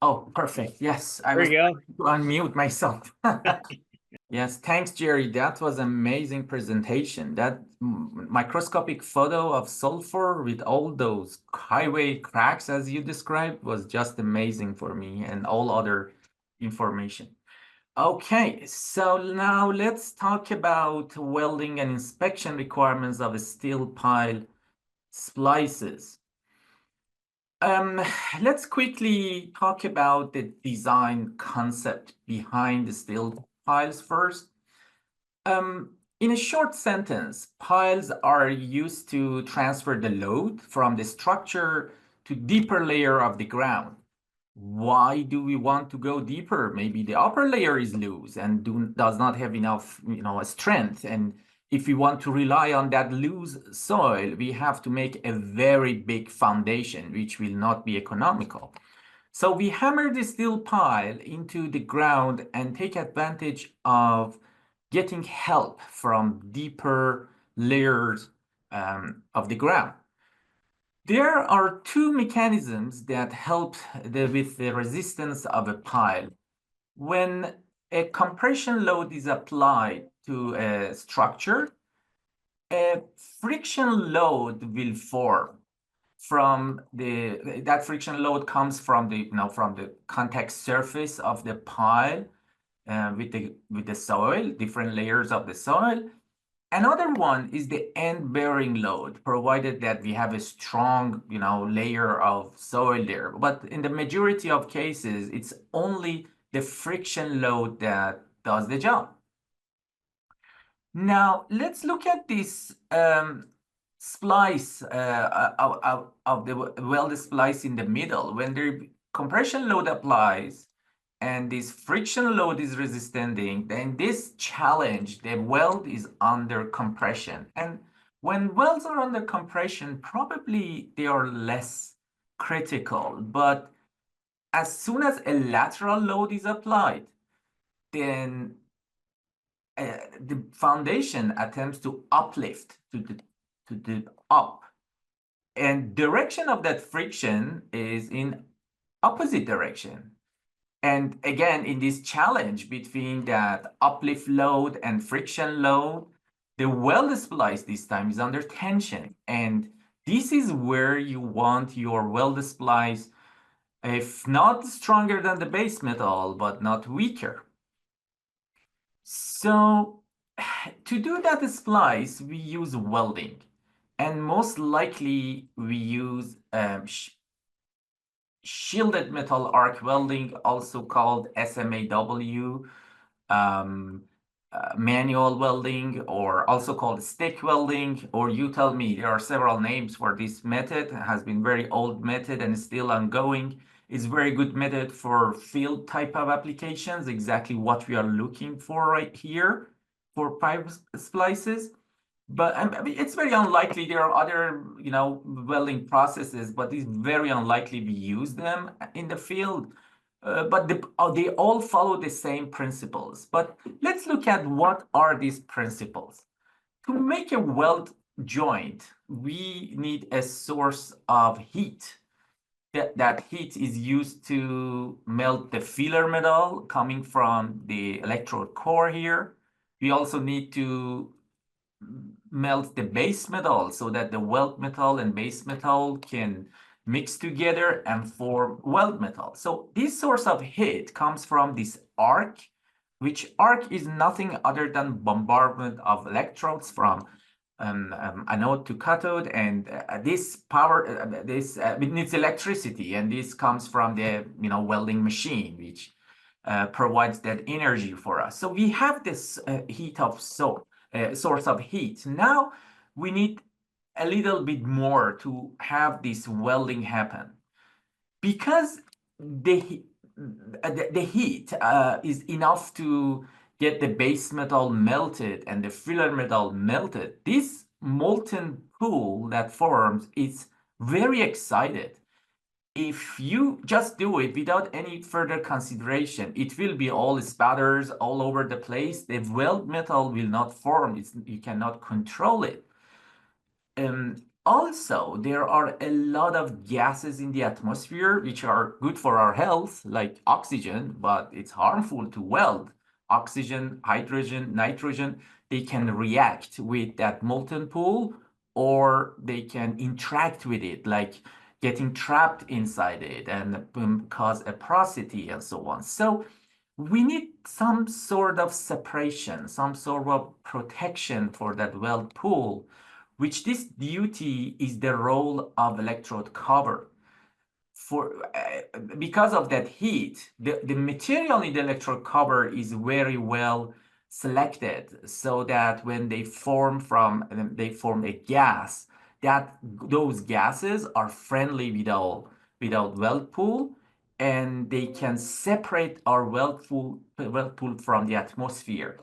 Oh, perfect. Yes, I There was you go. trying to unmute myself. Yes, thanks, Gerry. That was amazing presentation. That microscopic photo of sulfur with all those highway cracks, as you described, was just amazing for me and all other information. Okay, so now let's talk about welding and inspection requirements of steel pile splices. Let's quickly talk about the design concept behind the steel piles first. In a short sentence, piles are used to transfer the load from the structure to deeper layer of the ground. Why do we want to go deeper? Maybe the upper layer is loose and does not have enough, strength. And if we want to rely on that loose soil, we have to make a very big foundation, which will not be economical. So we hammer the steel pile into the ground and take advantage of getting help from deeper layers of the ground. There are two mechanisms that help with the resistance of a pile. When a compression load is applied to a structure, a friction load will form from that friction load comes from the contact surface of the pile with the soil, different layers of the soil. Another one is the end-bearing load, provided that we have a strong, layer of soil there. But in the majority of cases, it's only the friction load that does the job. Now, let's look at this splice of the weld splice in the middle. When the compression load applies, and this friction load is resisting, then this challenge, the weld is under compression. And when welds are under compression, probably they are less critical. But as soon as a lateral load is applied, then the foundation attempts to uplift to the up. And direction of that friction is in opposite direction. And again, in this challenge between that uplift load and friction load, the weld splice this time is under tension. And this is where you want your weld splice, if not stronger than the base metal, but not weaker. So to do that splice, we use welding. And most likely we use shielded metal arc welding, also called SMAW, manual welding, or also called stick welding, or you tell me. There are several names for this method. It has been very old method and still ongoing. It's very good method for field type of applications, exactly what we are looking for right here for pipe splices. But I mean, it's very unlikely. There are other, welding processes, but it's very unlikely we use them in the field. But they all follow the same principles. But let's look at what are these principles. To make a weld joint, we need a source of heat. That heat is used to melt the filler metal coming from the electrode core here. We also need to melt the base metal so that the weld metal and base metal can mix together and form weld metal. So this source of heat comes from this arc, which arc is nothing other than bombardment of electrodes from anode to cathode, and this power, it needs electricity, and this comes from the welding machine, which provides that energy for us. So we have this heat of source of heat. Now we need a little bit more to have this welding happen, because the heat is enough to get the base metal melted and the filler metal melted. This molten pool that forms is very excited. If you just do it without any further consideration, it will be all spatters all over the place. The weld metal will not form. You cannot control it. Also, there are a lot of gases in the atmosphere which are good for our health, like oxygen, but it's harmful to weld. Oxygen, hydrogen, nitrogen, they can react with that molten pool, or they can interact with it, like getting trapped inside it and cause a porosity and so on. So we need some sort of separation, some sort of protection for that weld pool, which this duty is the role of electrode cover. Because of that heat, the material in the electrode cover is very well selected so that when they form a gas, that those gases are friendly without weld pool, and they can separate our weld pool from the atmosphere.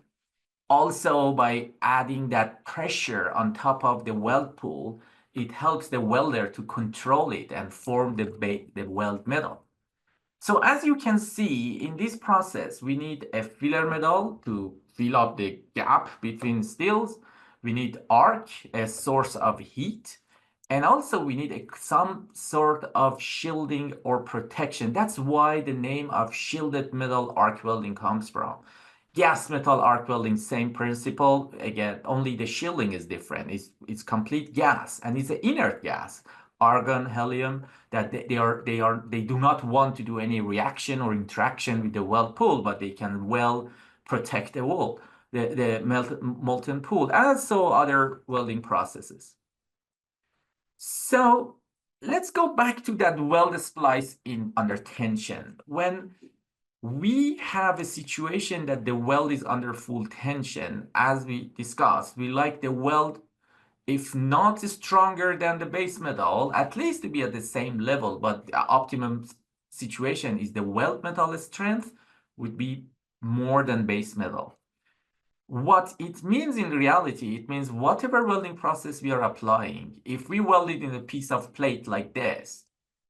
Also, by adding that pressure on top of the weld pool, it helps the welder to control it and form the weld metal. So as you can see, in this process, we need a filler metal to fill up the gap between steels. We need arc, a source of heat. And also we need some sort of shielding or protection. That's why the name of shielded metal arc welding comes from. Gas metal arc welding, same principle. Again, only the shielding is different. It's complete gas, and it's an inert gas, argon, helium, that they do not want to do any reaction or interaction with the weld pool, but they can well protect the wool, the molten pool, and so other welding processes. So let's go back to that weld splice under tension. When we have a situation that the weld is under full tension, as we discussed, we like the weld, if not stronger than the base metal, at least to be at the same level, but the optimum situation is the weld metal strength would be more than base metal. What it means in reality, it means whatever welding process we are applying, if we weld it in a piece of plate like this,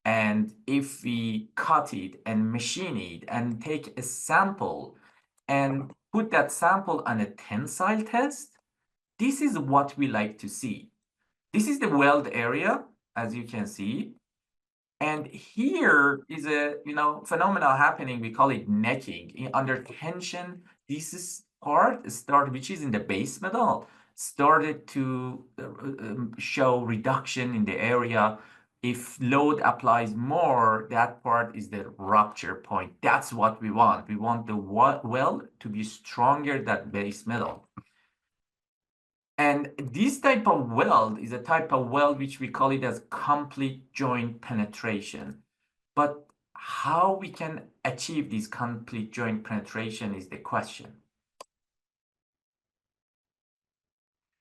and if we cut it and machine it and take a sample and put that sample on a tensile test, this is what we like to see. This is the weld area, as you can see. And here is a phenomenon happening. We call it necking. Under tension, this is which is in the base metal, started to show reduction in the area. If load applies more, that part is the rupture point. That's what we want. We want the weld to be stronger than base metal. And this type of weld is a type of weld which we call it as complete joint penetration. But how we can achieve this complete joint penetration is the question.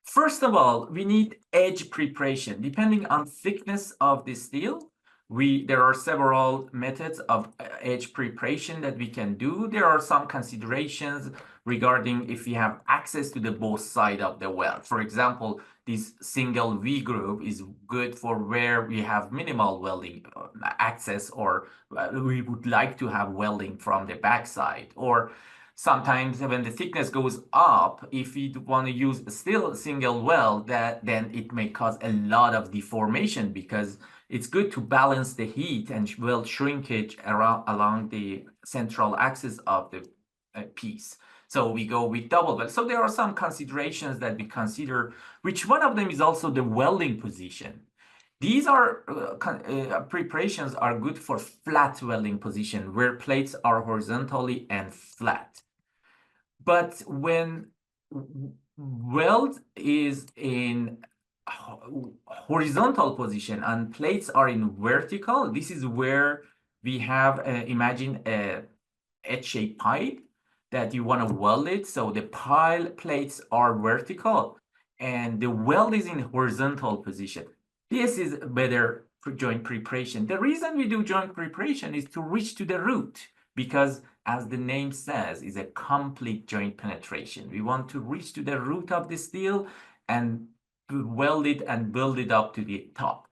First of all, we need edge preparation. Depending on thickness of the steel, there are several methods of edge preparation that we can do. There are some considerations regarding if we have access to the both side of the weld. For example, this single V groove is good for where we have minimal welding access, or we would like to have welding from the backside. Or sometimes when the thickness goes up, if we want to use still single weld, then it may cause a lot of deformation, because it's good to balance the heat and weld shrinkage along the central axis of the piece. So we go with double weld. So there are some considerations that we consider, which one of them is also the welding position. These are preparations are good for flat welding position, where plates are horizontally and flat. But when weld is in horizontal position and plates are in vertical, this is where we have, imagine a H-shaped pipe that you want to weld it. So the plates are vertical and the weld is in horizontal position. This is better for joint preparation. The reason we do joint preparation is to reach to the root, because as the name says, is a complete joint penetration. We want to reach to the root of the steel and to weld it and build it up to the top.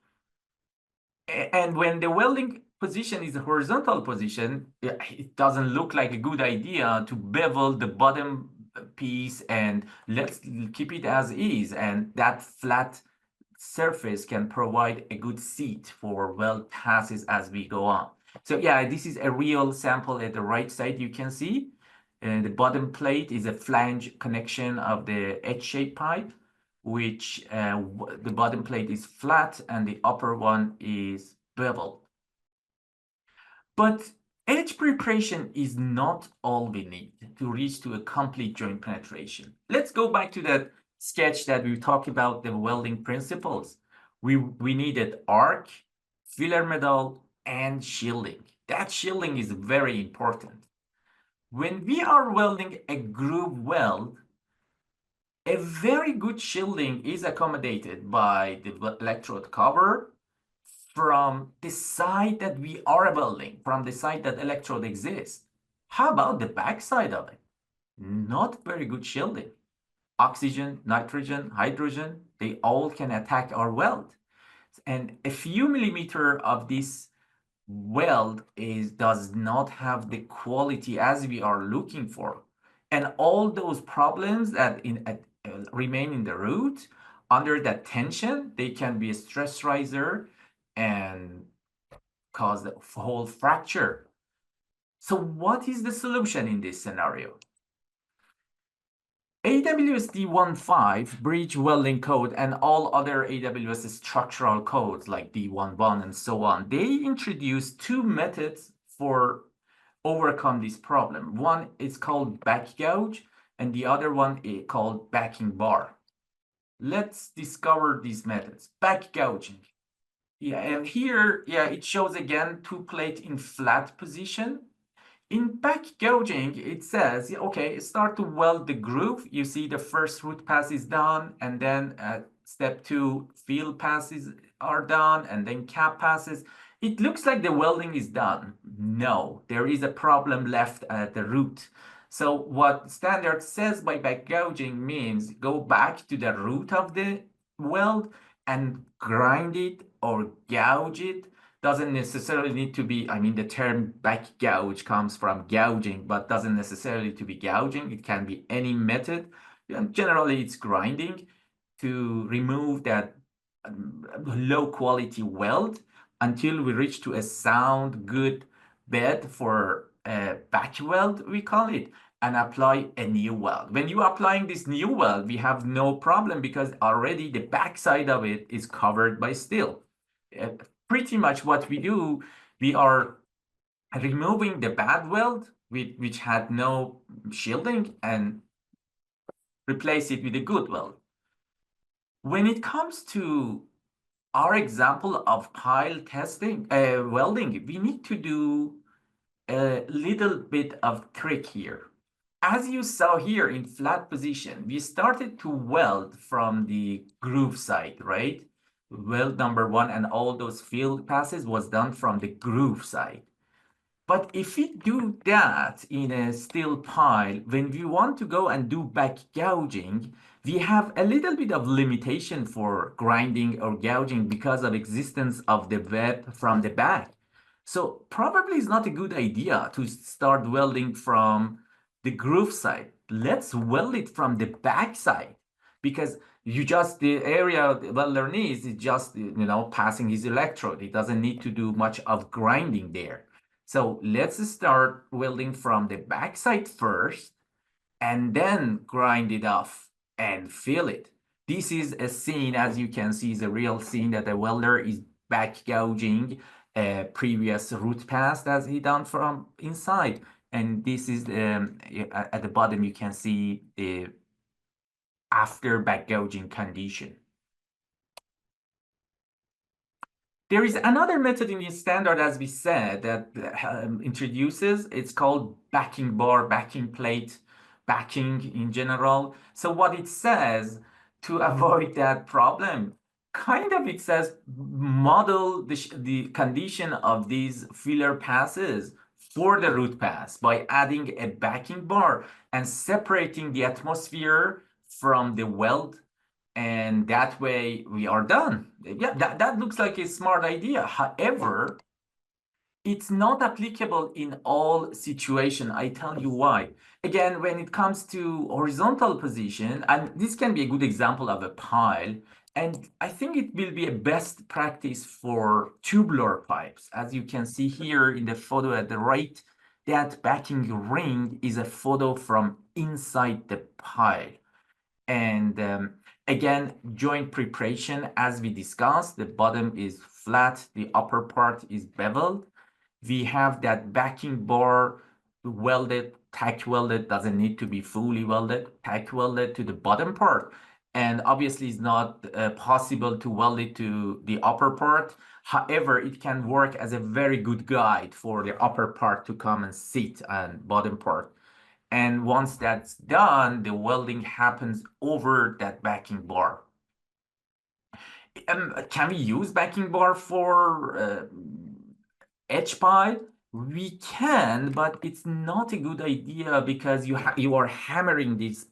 And when the welding position is a horizontal position, it doesn't look like a good idea to bevel the bottom piece and let's keep it as is. And that flat surface can provide a good seat for weld passes as we go on. So yeah, this is a real sample at the right side. You can see the bottom plate is a flange connection of the H-shaped pipe, which the bottom plate is flat and the upper one is beveled. But Edge preparation is not all we need to reach to a complete joint penetration. Let's go back to that sketch that we talked about the welding principles. We needed arc, filler metal, and shielding. That shielding is very important. When we are welding a groove weld, a very good shielding is accommodated by the electrode cover from the side that we are welding, from the side that electrode exists. How about the back side of it? Not very good shielding. Oxygen, nitrogen, hydrogen, they all can attack our weld. And a few millimeter of this weld does not have the quality as we are looking for. And all those problems that remain in the root, under that tension, they can be a stress riser and cause the whole fracture. So what is the solution in this scenario? AWS D15 bridge welding code and all other AWS structural codes like D11 and so on, they introduce two methods for overcome this problem. One is called back gouge and the other one is called backing bar. Let's discover these methods. Back gouging. Yeah, and here, yeah, it shows again two plate in flat position. In back gouging, it says, okay, start to weld the groove. You see the first root pass is done, and then step 2, fill passes are done, and then cap passes. It looks like the welding is done. No, there is a problem left at the root. So what standard says by back gouging means go back to the root of the weld and grind it or gouge it. Doesn't necessarily need to be, I mean, the term back gouge comes from gouging, but doesn't necessarily to be gouging. It can be any method. And generally, it's grinding to remove that low quality weld until we reach to a sound, good bed for a back weld, we call it, and apply a new weld. When you are applying this new weld, we have no problem because already the back side of it is covered by steel. Pretty much what we do, we are removing the bad weld, which had no shielding, and replace it with a good weld. When it comes to our example of pile testing, welding, we need to do a little bit of trick here. As you saw here in flat position, we started to weld from the groove side, right? Weld number 1 and all those fill passes was done from the groove side. But if we do that in a steel pile, when we want to go and do back gouging, we have a little bit of limitation for grinding or gouging because of existence of the web from the back. So probably it's not a good idea to start welding from the groove side. Let's weld it from the back side, because the area the welder needs is just, passing his electrode. It doesn't need to do much of grinding there. So let's start welding from the back side first and then grind it off and fill it. This is a scene, as you can see, is a real scene that the welder is back gouging a previous root pass that he done from inside. And this is at the bottom, you can see the after back gouging condition. There is another method in the standard, as we said, that introduces, it's called backing bar, backing plate, backing in general. So what it says to avoid that problem, it says model the condition of these filler passes for the root pass by adding a backing bar and separating the atmosphere from the weld, and that way we are done. Yeah, that looks like a smart idea. However, it's not applicable in all situations. I tell you why. Again, when it comes to horizontal position, and this can be a good example of a pile, and I think it will be a best practice for tubular pipes. As you can see here in the photo at the right, that backing ring is a photo from inside the pile. And again, joint preparation, as we discussed, the bottom is flat, the upper part is beveled. we have that backing bar welded, tack welded, doesn't need to be fully welded, tack welded to the bottom part. And obviously it's not possible to weld it to the upper part. However, it can work as a very good guide for the upper part to come and sit on bottom part. And once that's done, the welding happens over that backing bar. Can we use backing bar for edge pile? We can, but it's not a good idea because you are hammering this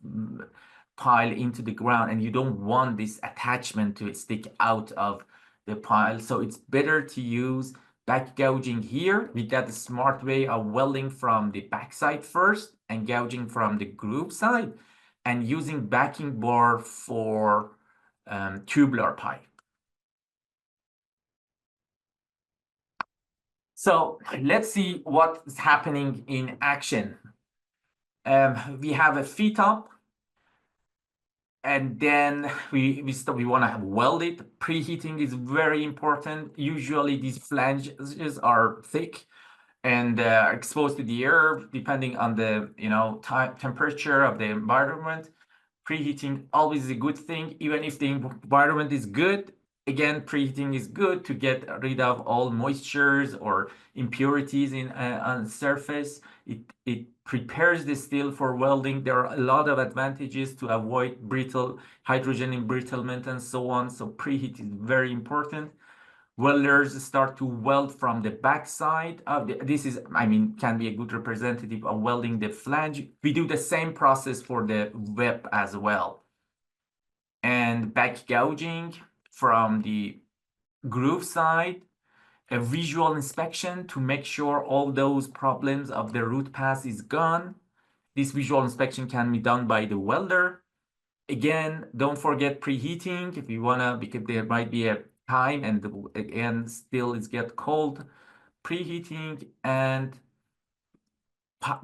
pile into the ground and you don't want this attachment to stick out of the pile. So it's better to use back gouging here. We got a smart way of welding from the backside first and gouging from the groove side, and using backing bar for tubular pipe. So let's see what is happening in action. We have a feet up, and then we want to weld it. Preheating is very important. Usually these flanges are thick and exposed to the air, depending on the temperature of the environment. Preheating always is a good thing, even if the environment is good. Again, preheating is good to get rid of all moistures or impurities on the surface. It prepares the steel for welding. There are a lot of advantages to avoid hydrogen embrittlement and so on. So preheat is very important. Welders start to weld from the backside of this can be a good representative of welding the flange. We do the same process for the web as well. And back gouging from the groove side, a visual inspection to make sure all those problems of the root pass is gone. This visual inspection can be done by the welder. Again, don't forget preheating if you wanna, because there might be a time and again still it's get cold. Preheating and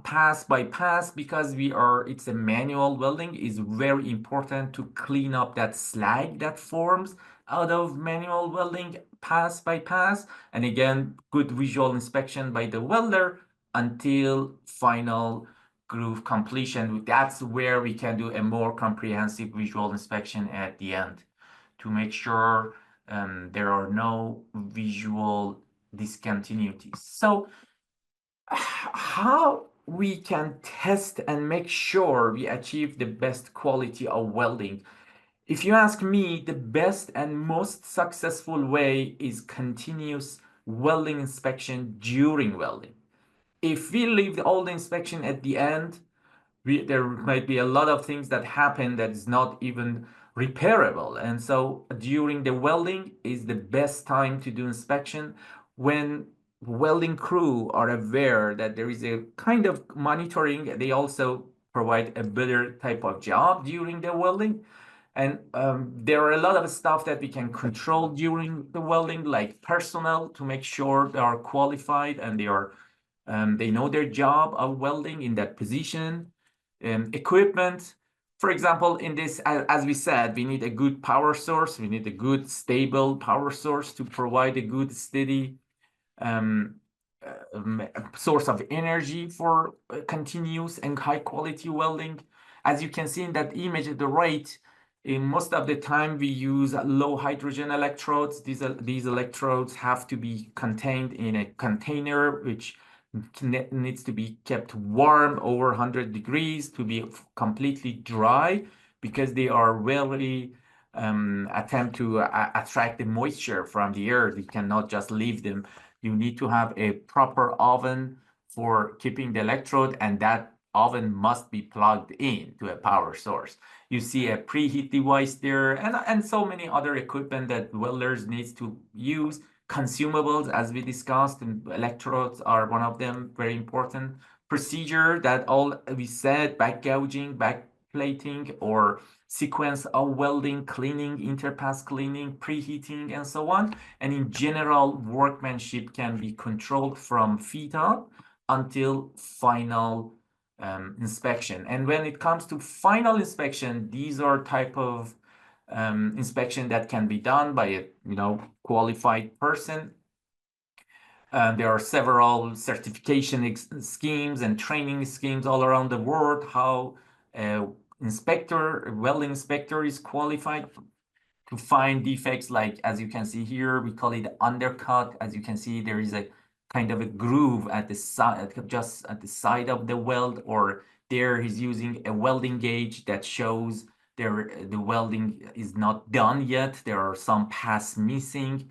pass by pass, because it's a manual welding, is very important to clean up that slag that forms out of manual welding pass by pass. And again, good visual inspection by the welder until final groove completion. That's where we can do a more comprehensive visual inspection at the end to make sure there are no visual discontinuities. So how we can test and make sure we achieve the best quality of welding? If you ask me, the best and most successful way is continuous welding inspection during welding. If we leave all the inspection at the end, there might be a lot of things that happen that is not even repairable. And so during the welding is the best time to do inspection, when welding crew are aware that there is a kind of monitoring. They also provide a better type of job during the welding. And there are a lot of stuff that we can control during the welding, like personnel, to make sure they are qualified and they know their job of welding in that position. Equipment, for example, in this, as we said, we need a good power source. We need a good stable power source to provide a good steady source of energy for continuous and high quality welding. As you can see in that image at the right, most of the time we use low hydrogen electrodes. These electrodes have to be contained in a container which needs to be kept warm over 100 degrees to be completely dry, because they are really attempt to attract the moisture from the air. You cannot just leave them. You need to have a proper oven for keeping the electrode, and that oven must be plugged in to a power source. You see a preheat device there, and so many other equipment that welders needs to use. Consumables, as we discussed, and electrodes are one of them, very important. Procedure that all we said, back gouging, back plating, or sequence of welding, cleaning, interpass cleaning, preheating, and so on. And in general, workmanship can be controlled from feet up until final inspection. And when it comes to final inspection, these are type of inspection that can be done by a qualified person. There are several certification schemes and training schemes all around the world, how a welding inspector is qualified to find defects, like, as you can see here, we call it undercut. As you can see, there is a kind of a groove at the side, just at the side of the weld, or there he's using a welding gauge that shows the welding is not done yet. There are some pass missing.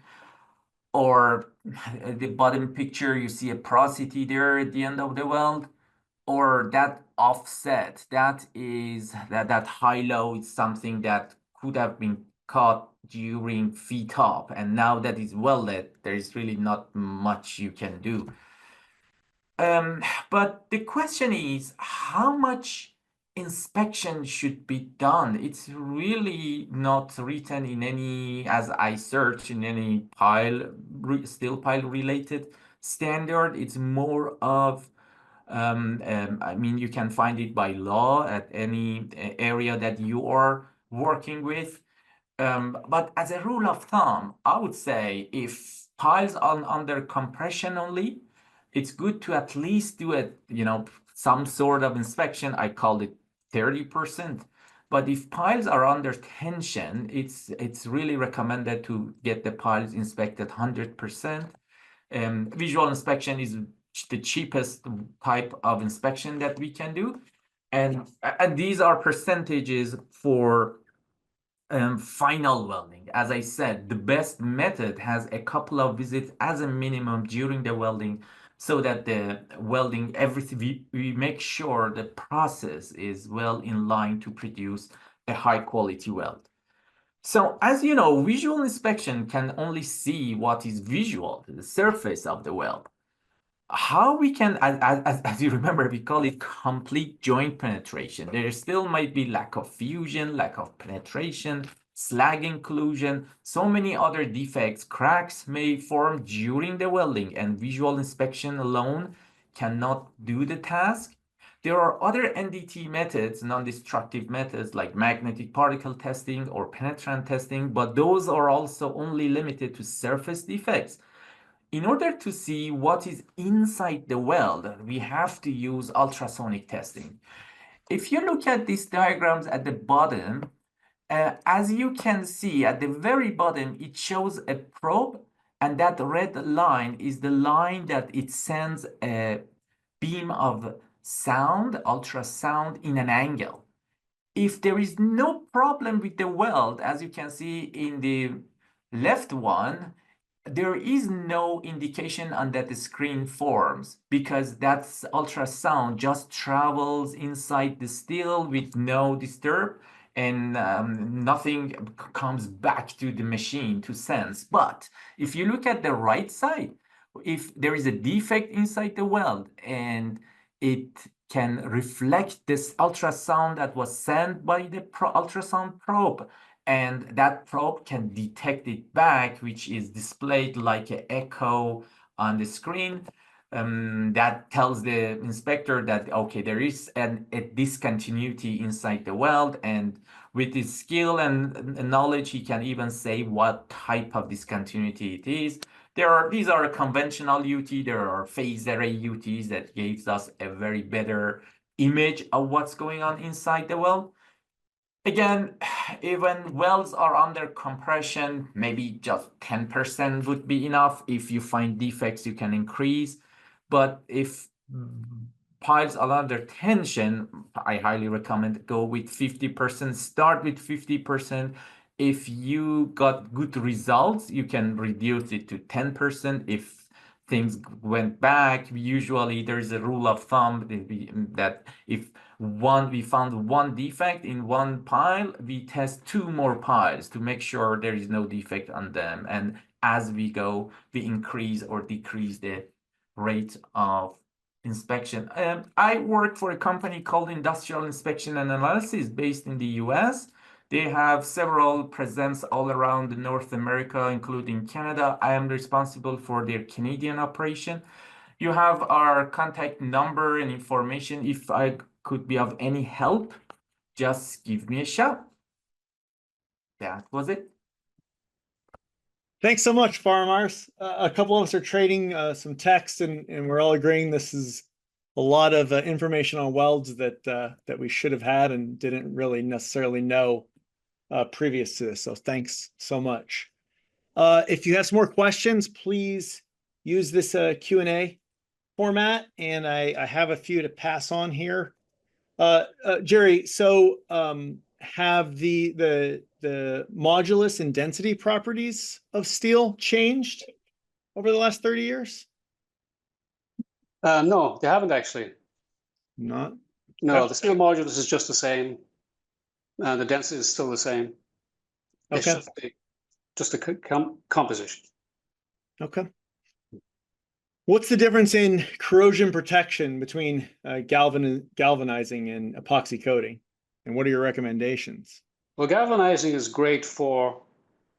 Or the bottom picture, you see a porosity there at the end of the weld, or that offset, that high-low is something that could have been caught during feet up, and now that is welded, there is really not much you can do. But the question is, how much inspection should be done? It's really not written in any, as I search, in any steel pile related standard. It's more of I mean, you can find it by law at any area that you are working with. But as a rule of thumb, I would say if piles are under compression only, it's good to at least do some sort of inspection. I called it 30%. But if piles are under tension, it's really recommended to get the piles inspected 100%. Visual inspection is the cheapest type of inspection that we can do. And these are percentages for final welding. As I said, the best method has a couple of visits as a minimum during the welding, so that the welding, everything, we make sure the process is well in line to produce a high quality weld. So as you know, visual inspection can only see what is visual, the surface of the weld. How we can, as you remember, we call it complete joint penetration. There still might be lack of fusion, lack of penetration, slag inclusion, so many other defects. Cracks may form during the welding, and visual inspection alone cannot do the task. There are other NDT methods, non-destructive methods, like magnetic particle testing or penetrant testing, but those are also only limited to surface defects. In order to see what is inside the weld, we have to use ultrasonic testing. If you look at these diagrams at the bottom, as you can see at the very bottom, it shows a probe, and that red line is the line that it sends a beam of sound, ultrasound, in an angle. If there is no problem with the weld, as you can see in the left one, there is no indication on that the screen forms, because that ultrasound just travels inside the steel with no disturb, and nothing comes back to the machine to sense. But if you look at the right side, if there is a defect inside the weld and it can reflect this ultrasound that was sent by the ultrasound probe, and that probe can detect it back, which is displayed like an echo on the screen. That tells the inspector that, okay, there is a discontinuity inside the weld, and with his skill and knowledge, he can even say what type of discontinuity it is. These are a conventional UT. There are phased array UTs that gives us a very better image of what's going on inside the weld. Again, even welds are under compression, maybe just 10% would be enough. If you find defects, you can increase. But if piles are under tension, I highly recommend go with 50%. Start with 50%. If you got good results, you can reduce it to 10%. If things went back, usually there is a rule of thumb that if we found one defect in one pile, we test 2 more piles to make sure there is no defect on them. And as we go, we increase or decrease the rate of inspection. I work for a company called Industrial Inspection and Analysis based in the US. They have several presence all around North America, including Canada. I am responsible for their Canadian operation. You have our contact number and information. If I could be of any help, just give me a shout. That was it. Thanks so much, Faramarz. A couple of us are trading some text, and we're all agreeing this is a lot of information on welds that we should have had and didn't really necessarily know previous to this. So thanks so much. If you have some more questions, please use this Q&A format, and I have a few to pass on here. Gerry, so have the modulus and density properties of steel changed over the last 30 years? No, they haven't actually. Not? No, Okay. the steel modulus is just the same, and the density is still the same. It's Okay. just a composition. Okay. What's the difference in corrosion protection between galvanizing and epoxy coating? And what are your recommendations? Well, galvanizing is great for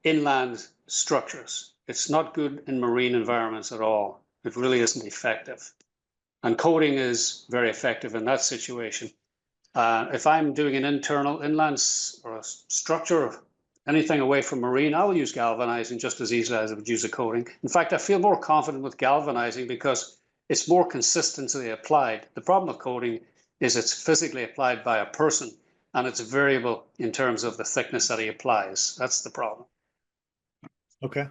inland structures. It's not good in marine environments at all. It really isn't effective. And coating is very effective in that situation. If I'm doing an internal inland or a structure, anything away from marine, I will use galvanizing just as easily as I would use a coating. In fact, I feel more confident with galvanizing because it's more consistently applied. The problem with coating is it's physically applied by a person, and it's variable in terms of the thickness that he applies. That's the problem. Okay.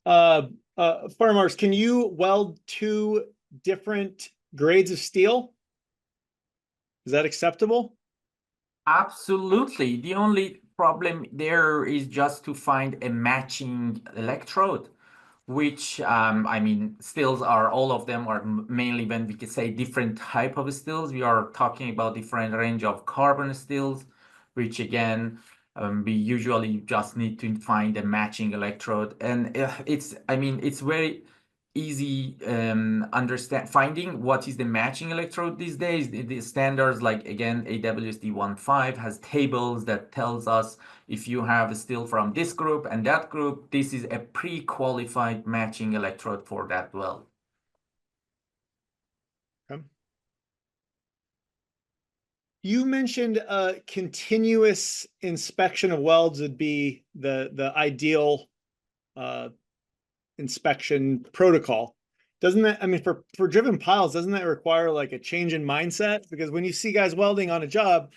Faramarz, can you weld two different grades of steel? Is that acceptable? Absolutely. The only problem there is just to find a matching electrode, which I mean, steels are, all of them are mainly, when we can say different type of steels, we are talking about different range of carbon steels, which again, we usually just need to find a matching electrode. And I mean, it's very easy finding what is the matching electrode these days. The standards, like again, AWSD 1.5 has tables that tells us if you have a steel from this group and that group, this is a pre-qualified matching electrode for that weld. Okay. You mentioned continuous inspection of welds would be the ideal inspection protocol. Doesn't that, I mean, for driven piles, doesn't that require like a change in mindset? Because when you see guys welding on a job,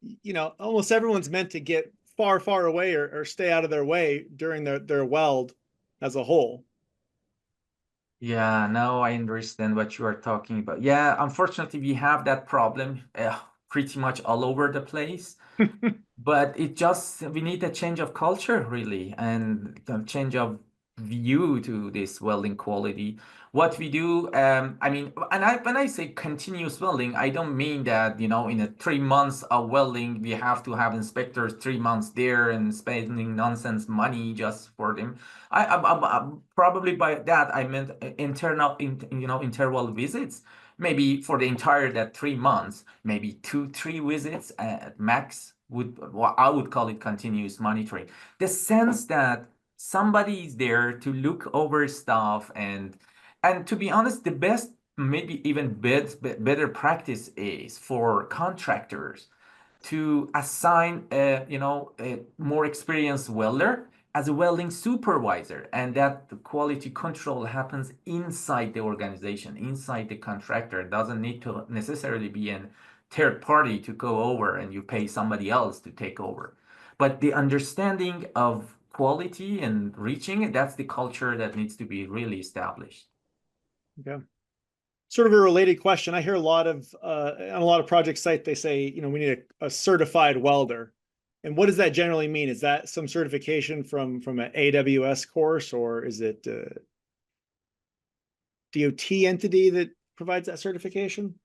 you know, almost everyone's meant to get far, far away or stay out of their way during their weld as a whole. Yeah, now I understand what you are talking about. Yeah, unfortunately, we have that problem pretty much all over the place. But we need a change of culture, really, and a change of view to this welding quality. What we do, I mean, and when I say continuous welding, I don't mean that, you know, in a 3 months of welding, we have to have inspectors 3 months there and spending nonsense money just for them. Probably by that, I meant interval visits. Maybe for the entire that 3 months, maybe 2-3 visits at max what I would call it continuous monitoring. The sense that somebody is there to look over stuff, and to be honest, the best, maybe even better practice is for contractors to assign a more experienced welder as a welding supervisor, and that the quality control happens inside the organization, inside the contractor. It doesn't need to necessarily be a third party to go over and you pay somebody else to take over. But the understanding of quality and reaching it, that's the culture that needs to be really established. Okay. Sort of a related question. I hear a lot of on a lot of project sites, they say, you know, we need a certified welder. And what does that generally mean? Is that some certification from an AWS course, or is it a DOT entity that provides that certification?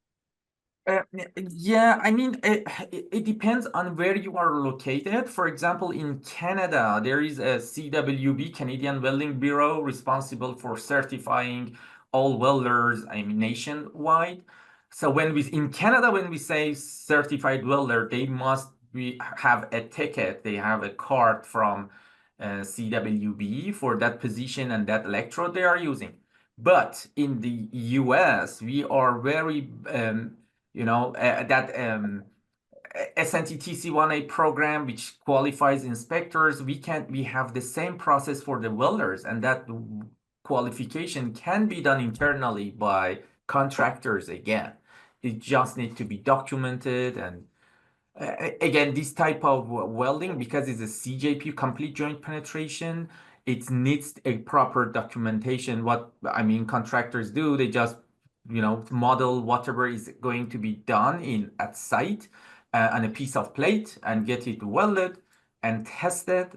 Yeah, I mean, it depends on where you are located. For example, in Canada, there is a CWB, Canadian Welding Bureau, responsible for certifying all welders, I mean, nationwide. So in Canada, when we say certified welder, they must have a ticket. They have a card from CWB for that position and that electrode they are using. But in the US, we are very SNTTC1A program, which qualifies inspectors, we have the same process for the welders, and that qualification can be done internally by contractors again. It just needs to be documented. And again, this type of welding, because it's a CJP, complete joint penetration, it needs a proper documentation. What I mean, contractors do, they just model whatever is going to be done at site on a piece of plate and get it welded and tested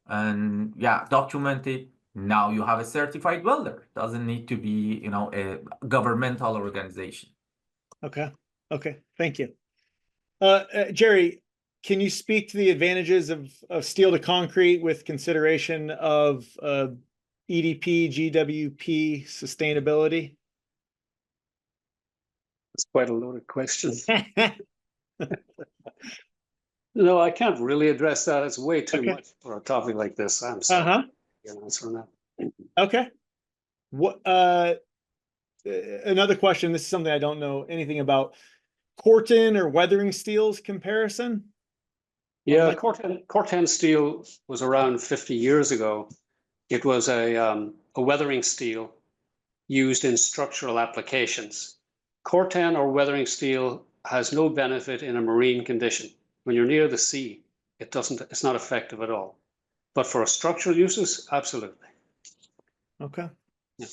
and documented. Now you have a certified welder. Doesn't need to be a governmental organization. Okay. Thank you. Gerry, can you speak to the advantages of steel to concrete with consideration of EDP, GWP sustainability? That's quite a loaded question. No, I can't really address that. It's way too much for a topic like this. I'm sorry. Answer on that. Okay. What? Another question. This is something I don't know anything about. Corten or weathering steels comparison? Yeah, Corten steel was around 50 years ago. It was a weathering steel used in structural applications. Corten or weathering steel has no benefit in a marine condition. When you're near the sea, it's not effective at all. But for structural uses, absolutely. Okay. Yeah.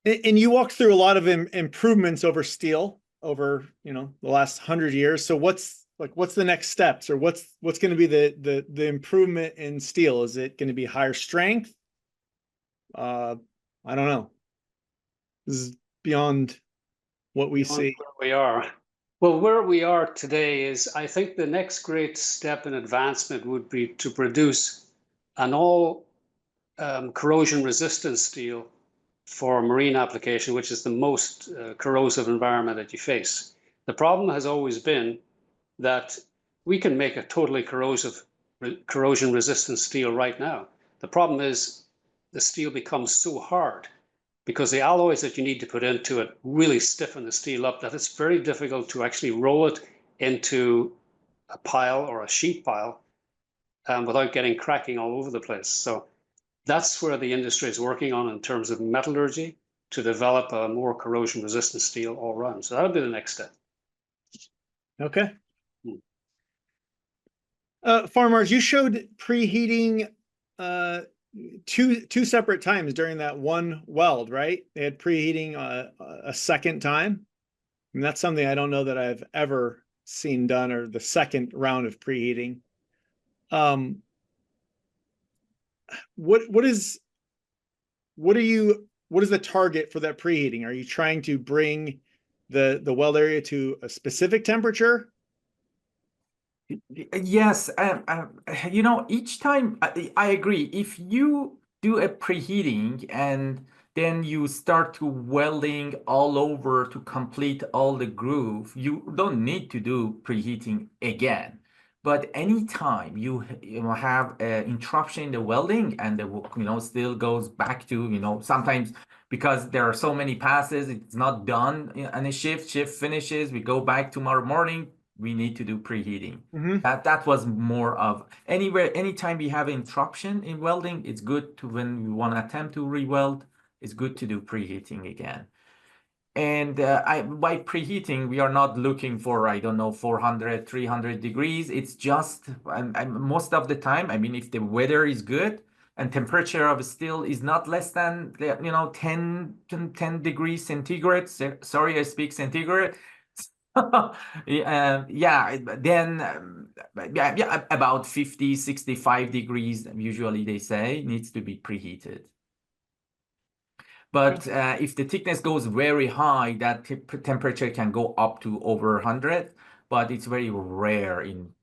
And you walked through a lot of improvements over steel over the last 100 years. So what's the next steps, or what's going to be the improvement in steel? Is it going to be higher strength? I don't know. This is beyond what we see. Where we are. Well, where we are today is, I think the next great step in advancement would be to produce an all corrosion resistant steel for marine application, which is the most corrosive environment that you face. The problem has always been that we can make a totally corrosion resistant steel right now. The problem is the steel becomes so hard because the alloys that you need to put into it really stiffen the steel up that it's very difficult to actually roll it into a pile or a sheet pile without getting cracking all over the place. So that's where the industry is working on in terms of metallurgy to develop a more corrosion resistant steel all around. So that'll be the next step. Okay. Faramarz, you showed preheating two separate times during that one weld, right? They had preheating a second time. And that's something I don't know that I've ever seen done, or the second round of preheating. What is the target for that preheating? Are you trying to bring the weld area to a specific temperature? Yes, each time I agree. If you do a preheating and then you start to welding all over to complete all the groove, you don't need to do preheating again. But anytime you have an interruption in the welding and the still goes back to sometimes because there are so many passes, it's not done on a shift finishes, we go back tomorrow morning, we need to do preheating. That was more of anytime we have interruption in welding, it's good to, when we want to attempt to re-weld, it's good to do preheating again. And by preheating, we are not looking for, 400, 300 degrees. It's just, most of the time, if the weather is good and temperature of steel is not less than, 10 degrees centigrade. Sorry, I speak centigrade. Then about 50, 65 degrees, usually they say, needs to be preheated. But if the thickness goes very high, that temperature can go up to over 100, but it's very rare in,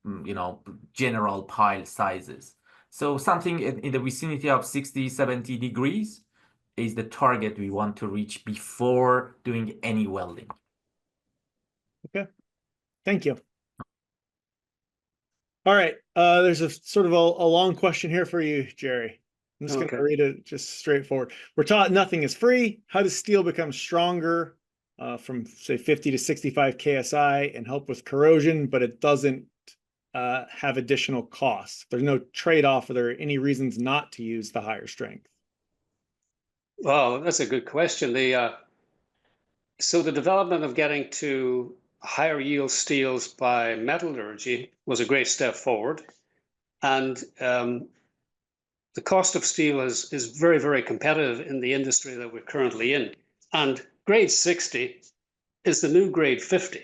general pile sizes. So something in the vicinity of 60, 70 degrees is the target we want to reach before doing any welding. Okay, thank you. All right, there's a sort of a long question here for you, Gerry. I'm just going to read it just straightforward. We're taught nothing is free. How does steel become stronger from say 50 to 65 KSI and help with corrosion, but it doesn't have additional costs. There's no trade-off. Are there any reasons not to use the higher strength? Well, that's a good question. So the development of getting to higher yield steels by metallurgy was a great step forward. And the cost of steel is very, very competitive in the industry that we're currently in. And grade 60 is the new grade 50.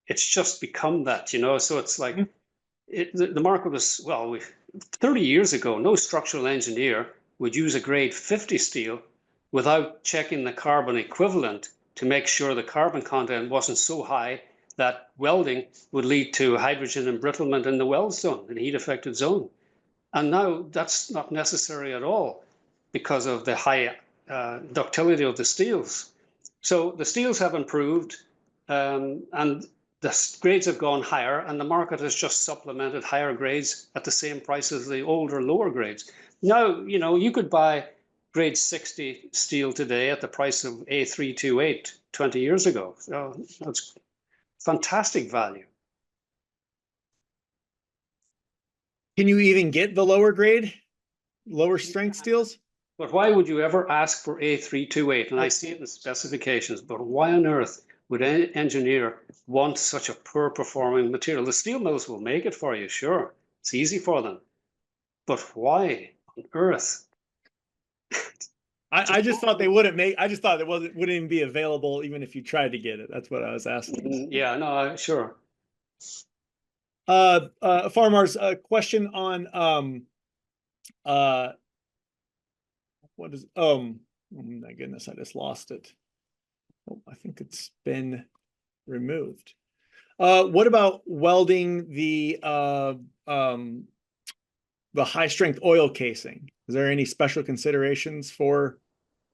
It's just become that, you know, so it's like the market was, well, 30 years ago, no structural engineer would use a grade 50 steel without checking the carbon equivalent to make sure the carbon content wasn't so high that welding would lead to hydrogen embrittlement in the weld zone, in the heat affected zone. And now that's not necessary at all because of the high ductility of the steels. So the steels have improved and the grades have gone higher, and the market has just supplemented higher grades at the same price as the older, lower grades. Now, you know, you could buy grade 60 steel today at the price of A328 20 years ago. So that's fantastic value. Can you even get the lower grade, lower strength steels? But why would you ever ask for A328? And I see it in the specifications, but why on earth would an engineer want such a poor performing material? The steel mills will make it for you, sure. It's easy for them. But why on earth? I just thought they wouldn't make, I just thought it wouldn't even be available even if you tried to get it. That's what I was asking. Yeah, no, sure. Faramarz, a question on what is oh my goodness, I just lost it. Oh, I think it's been removed. What about welding the high strength oil casing? Is there any special considerations for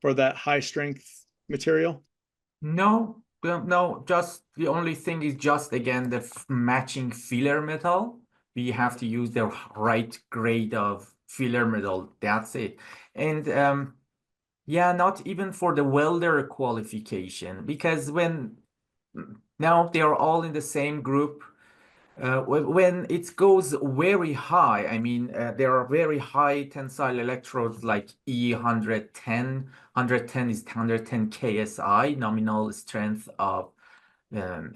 that high strength material? No, no, just the only thing is just again the matching filler metal. We have to use the right grade of filler metal. That's it. And yeah, not even for the welder qualification, because now they are all in the same group. When it goes very high, I mean, there are very high tensile electrodes like E110. 110 is 110 KSI, nominal strength of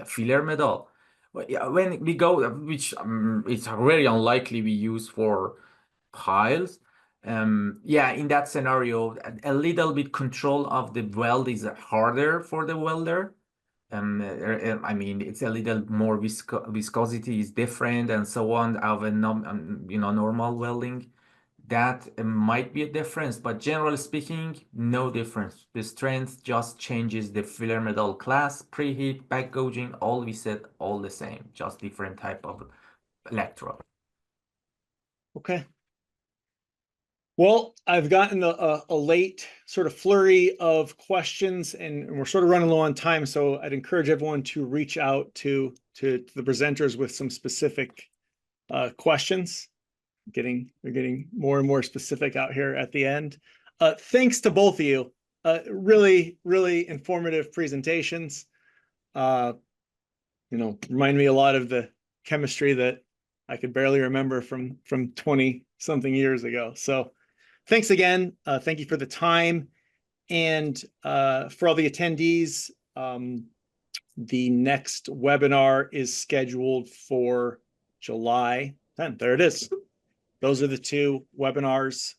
filler metal. When we go, which it's very unlikely we use for piles. Yeah, in that scenario, a little bit control of the weld is harder for the welder. I mean, it's a little more viscosity is different and so on of a normal welding. That might be a difference, but generally speaking, no difference. The strength just changes the filler metal class, preheat, back gouging, all we said, all the same, just different type of electrode. Okay. Well, I've gotten a late sort of flurry of questions, and we're sort of running low on time. So I'd encourage everyone to reach out to the presenters with some specific questions. They're getting more and more specific out here at the end. Thanks to both of you. Really, really informative presentations. Remind me a lot of the chemistry that I could barely remember from 20 something years ago. So thanks again. Thank you for the time. And for all the attendees, the next webinar is scheduled for July 10th. There it is. Those are the two webinars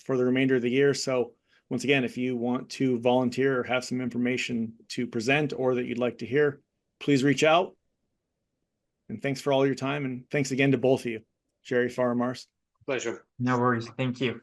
for the remainder of the year. So once again, if you want to volunteer or have some information to present or that you'd like to hear, please reach out. And thanks for all your time. And thanks again to both of you, Gerry, Faramarz. Pleasure. No worries. Thank you.